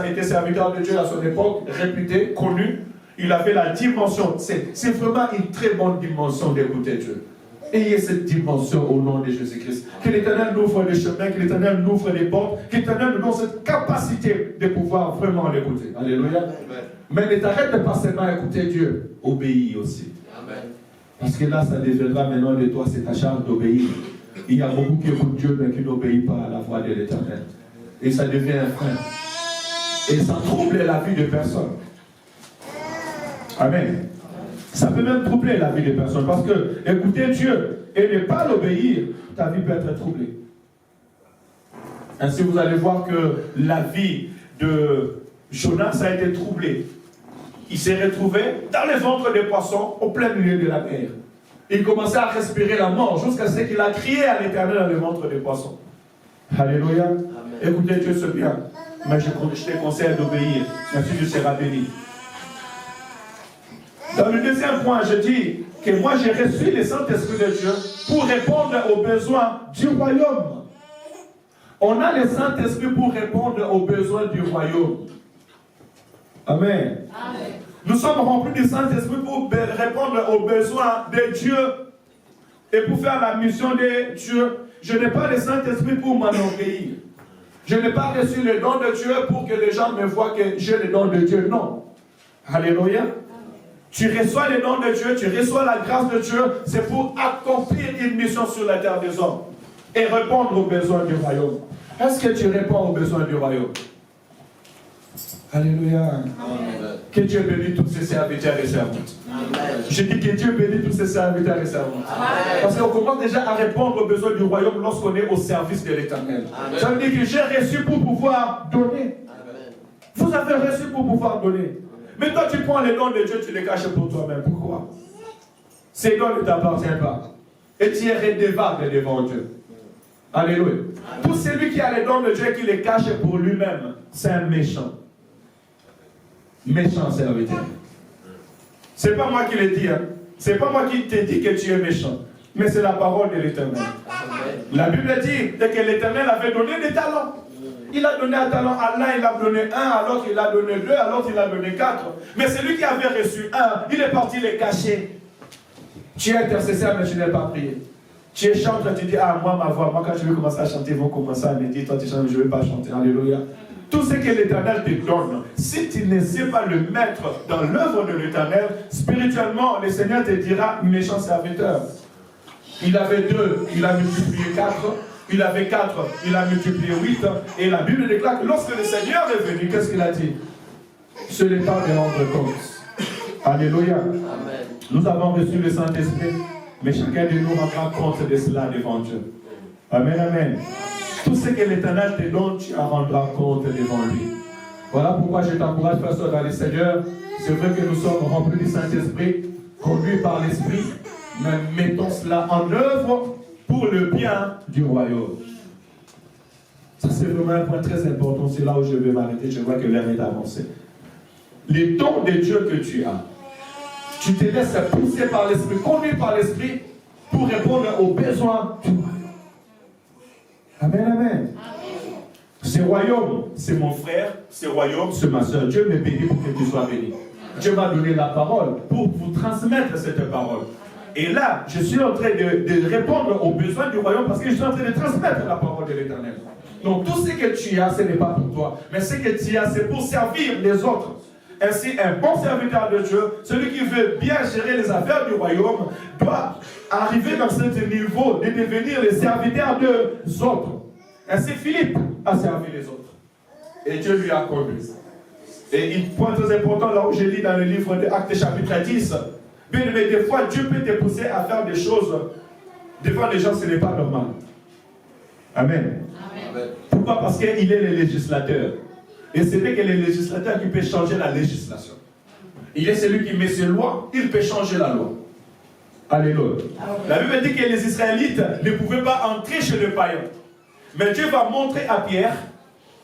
était serviteur de Dieu à son époque, réputé, connu. Il avait la dimension. C'est vraiment une très bonne dimension d'écouter Dieu. Ayez cette dimension au nom de Jésus-Christ. Que l'Éternel nous ouvre les chemins, que l'Éternel nous ouvre les portes, que l'Éternel nous donne cette capacité de pouvoir vraiment l'écouter. Alléluia. Mais ne t'arrête pas seulement écouter Dieu, obéis aussi. Amen. Parce que là, ça deviendra maintenant de toi, c'est ta charge d'obéir. Il y a beaucoup qui écoutent Dieu, mais qui n'obéissent pas à la voix de l'Éternel. Et ça devient un frein. Et ça trouble la vie de personne. Amen. Ça peut même troubler la vie des personnes. Parce que écouter Dieu et ne pas l'obéir, ta vie peut être troublée. Ainsi, vous allez voir que la vie de Jonas a été troublée. Il s'est retrouvé dans les ventres des poissons, au plein milieu de la mer. Il commençait à respirer la mort jusqu'à ce qu'il a crié à l'Éternel dans les ventres des poissons. Alléluia. Amen. Écoutez Dieu, c'est bien. Mais je te conseille d'obéir. Ainsi, tu seras béni. Dans le deuxième point, je dis que moi j'ai reçu le Saint-Esprit de Dieu pour répondre aux besoins du royaume. On a le Saint-Esprit pour répondre aux besoins du royaume. Amen. Amen. Nous sommes remplis du Saint-Esprit pour répondre aux besoins de Dieu et pour faire la mission de Dieu. Je n'ai pas le Saint-Esprit pour m'enorgueillir. Je n'ai pas reçu le don de Dieu pour que les gens me voient que j'ai le don de Dieu. Non. Alléluia. Tu reçois le don de Dieu, tu reçois la grâce de Dieu, c'est pour accomplir une mission sur la terre des hommes et répondre aux besoins du royaume. Est-ce que tu réponds aux besoins du royaume? Alléluia. Amen. Que Dieu bénisse tous ses serviteurs et servantes. Je dis que Dieu bénisse tous ses serviteurs et servantes. Amen. Parce qu'on commence déjà à répondre aux besoins du royaume lorsqu'on est au service de l'Éternel. Ça veut dire que j'ai reçu pour pouvoir donner. Amen. Vous avez reçu pour pouvoir donner. Mais toi, tu prends les dons de Dieu, tu les caches pour toi-même. Pourquoi? Ces dons ne t'appartiennent pas. Et tu es redevable devant Dieu. Alléluia. Tout celui qui a les dons de Dieu et qui les cache pour lui-même, c'est un méchant. Méchant serviteur. C'est pas moi qui le dis. Hein. C'est pas moi qui te dis que tu es méchant. Mais c'est la parole de l'Éternel. La Bible dit que l'Éternel avait donné des talents. Il a donné un talent à l'un, il a donné un, à l'autre il a donné deux, à l'autre il a donné 4. Mais celui qui avait reçu un, il est parti les cacher. Tu es intercesseur, mais tu n'es pas prié. Tu es chanteur, tu dis, ah, moi, ma voix, moi, quand je vais commencer à chanter, ils vont commencer à me dire, toi, tu chantes, je ne vais pas chanter. Alléluia. Tout ce que l'Éternel te donne, si tu ne sais pas le mettre dans l'œuvre de l'Éternel, spirituellement, le Seigneur te dira, méchant serviteur. Il avait 2, il a multiplié 4. Il avait 4, il a multiplié 8. Et la Bible déclare que lorsque le Seigneur est venu, qu'est-ce qu'il a dit? C'est le temps de rendre compte. Alléluia. Amen. Nous avons reçu le Saint-Esprit, mais chacun de nous rendra compte de cela devant Dieu. Amen, amen. Tout ce que l'Éternel te donne, tu en rendras compte devant lui. Voilà pourquoi je t'encourage, frère, dans le Seigneur. C'est vrai que nous sommes remplis du Saint-Esprit, conduits par l'Esprit, mais mettons cela en œuvre pour le bien du royaume. Ça, c'est vraiment un point très important. C'est là où je vais m'arrêter. Je vois que l'heure est avancée. Les dons de Dieu que tu as, tu te laisses pousser par l'Esprit, conduit par l'Esprit, pour répondre aux besoins du royaume. Amen, amen. Ce royaume, c'est mon frère. Ce royaume, c'est ma soeur. Dieu me bénit pour que tu sois béni. Dieu m'a donné la parole pour vous transmettre cette parole. Et là, je suis en train de répondre aux besoins du royaume parce que je suis en train de transmettre la parole de l'Éternel. Donc tout ce que tu as, ce n'est pas pour toi. Mais ce que tu as, c'est pour servir les autres. Ainsi, un bon serviteur de Dieu, celui qui veut bien gérer les affaires du royaume, doit arriver dans ce niveau de devenir le serviteur des autres. Ainsi, Philippe a servi les autres. Et Dieu lui a conduit. Et il point très important, là où je lis dans le livre de Actes chapitre 10, mais des fois, Dieu peut te pousser à faire des choses devant les gens, ce n'est pas normal. Amen. Amen. Pourquoi? Parce qu'il est le législateur. Et ce n'est que le législateur qui peut changer la législation. Il est celui qui met ses lois, il peut changer la loi. Alléluia. La Bible dit que les Israélites ne pouvaient pas entrer chez le païen. Mais Dieu va montrer à Pierre,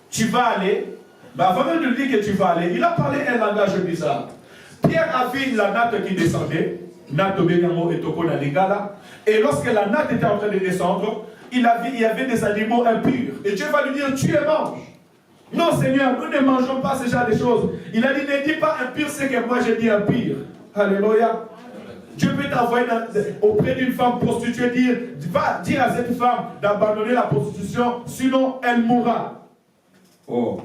tu vas aller, mais avant même de lui dire que tu vas aller, il a parlé un langage bizarre. Pierre a vu la natte qui descendait, natte Obegamo et Toko Naligala, et lorsque la natte était en train de descendre, il y avait des animaux impurs. Et Dieu va lui dire, tu les manges. Non Seigneur, nous ne mangeons pas ce genre de choses. Il a dit, ne dis pas impur ce que moi je dis impur. Alléluia. Dieu peut t'envoyer auprès d'une femme prostituée, va dire à cette femme d'abandonner la prostitution, sinon elle mourra. Oh,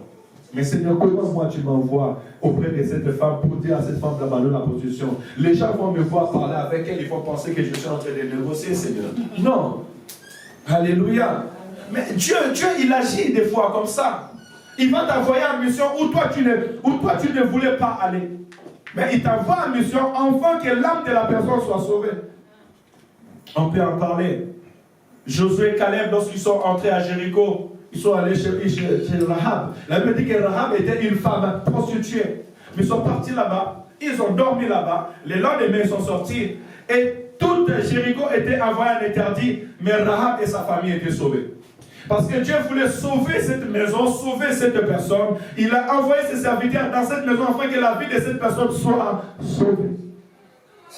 mais Seigneur, comment moi tu m'envoies auprès de cette femme pour dire à cette femme d'abandonner la prostitution? Les gens vont me voir parler avec elle, ils vont penser que je suis en train de négocier, Seigneur. Non. Alléluia. Mais Dieu, il agit des fois comme ça. Il va t'envoyer en mission où toi tu ne voulais pas aller. Mais il t'envoie en mission afin que l'âme de la personne soit sauvée. On peut en parler. Josué et Caleb, lorsqu'ils sont entrés à Jéricho, ils sont allés chez Rahab. La Bible dit que Rahab était une femme prostituée. Mais ils sont partis là-bas, ils ont dormi là-bas. Le lendemain, ils sont sortis. Et tout Jéricho était envoyé en interdit, mais Rahab et sa famille étaient sauvés. Parce que Dieu voulait sauver cette maison, sauver cette personne. Il a envoyé ses serviteurs dans cette maison afin que la vie de cette personne soit sauvée.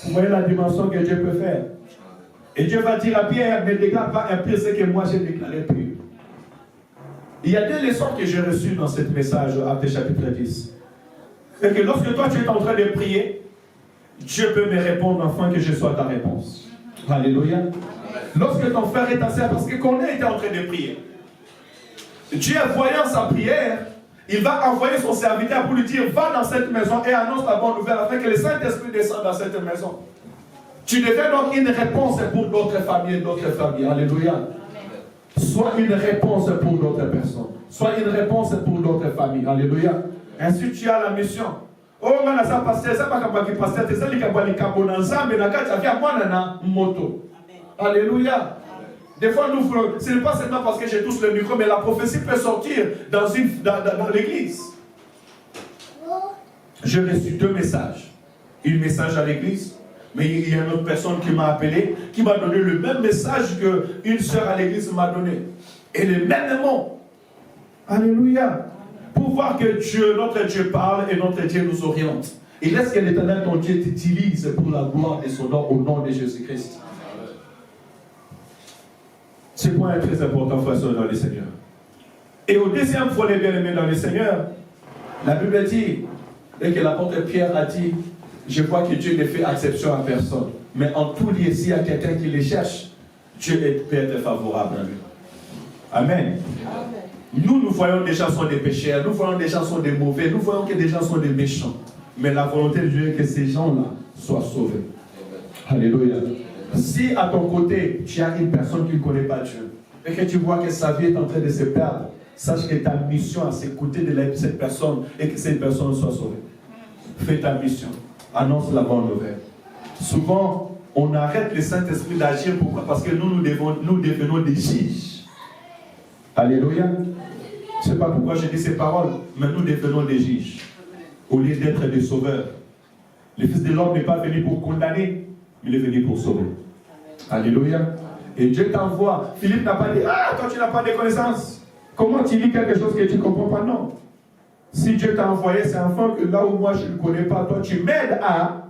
Vous voyez la dimension que Dieu peut faire. Et Dieu va dire à Pierre, ne déclare pas impur ce que moi j'ai déclaré pur. Il y a des leçons que j'ai reçues dans ce message, Actes chapitre 10. Et que lorsque toi tu es en train de prier, Dieu peut me répondre afin que je sois ta réponse. Alléluia. Lorsque ton frère et ta sœur, parce que Corneille était en train de prier, Dieu, voyant sa prière, il va envoyer son serviteur pour lui dire, va dans cette maison et annonce la bonne nouvelle afin que le Saint-Esprit descende dans cette maison. Tu deviens donc une réponse pour d'autres familles. Alléluia. Sois une réponse pour d'autres personnes. Sois une réponse pour d'autres familles. Alléluia. Ainsi tu as la mission. Oh, man, ça passe, ça va pas passer, ça li kabali kabona nzambe na kati avia mwana na moto. Alléluia. Des fois, nous voulons, ce n'est pas seulement parce que j'ai tous le micro, mais la prophétie peut sortir dans l'église. J'ai reçu 2 messages. Un message à l'église, mais il y a une autre personne qui m'a appelé, qui m'a donné le même message qu'une sœur à l'église m'a donné. Et le même mot. Alléluia. Pour voir que Dieu, notre Dieu parle et notre Dieu nous oriente. Et laisse que l'Éternel, ton Dieu, t'utilise pour la gloire de son nom, au nom de Jésus-Christ. Ce point est très important, frères et sœurs, dans le Seigneur. Et au deuxième volet, bien-aimés dans le Seigneur, la Bible dit, et que l'apôtre Pierre a dit, je vois que Dieu ne fait exception à personne. Mais en tout lieu, s'il y a quelqu'un qui les cherche, Dieu peut être favorable à lui. Amen. Amen. Nous voyons des gens sont des pécheurs, nous voyons des gens sont des mauvais, nous voyons que des gens sont des méchants. Mais la volonté de Dieu est que ces gens-là soient sauvés. Alléluia. Si à ton côté, tu as une personne qui ne connaît pas Dieu, et que tu vois que sa vie est en train de se perdre, sache que ta mission à s'écouter de cette personne et que cette personne soit sauvée. Fais ta mission. Annonce la bonne nouvelle. Souvent, on arrête le Saint-Esprit d'agir. Pourquoi? Parce que nous devenons des juges. Alléluia. Je ne sais pas pourquoi je dis ces paroles, mais nous devenons des juges au lieu d'être des sauveurs. Le Fils de l'homme n'est pas venu pour condamner, mais il est venu pour sauver. Alléluia. Et Dieu t'envoie. Philippe n'a pas dit, ah, toi tu n'as pas de connaissances. Comment tu lis quelque chose que tu ne comprends pas? Non. Si Dieu t'a envoyé, c'est enfin que là où moi je ne connais pas, toi tu m'aides à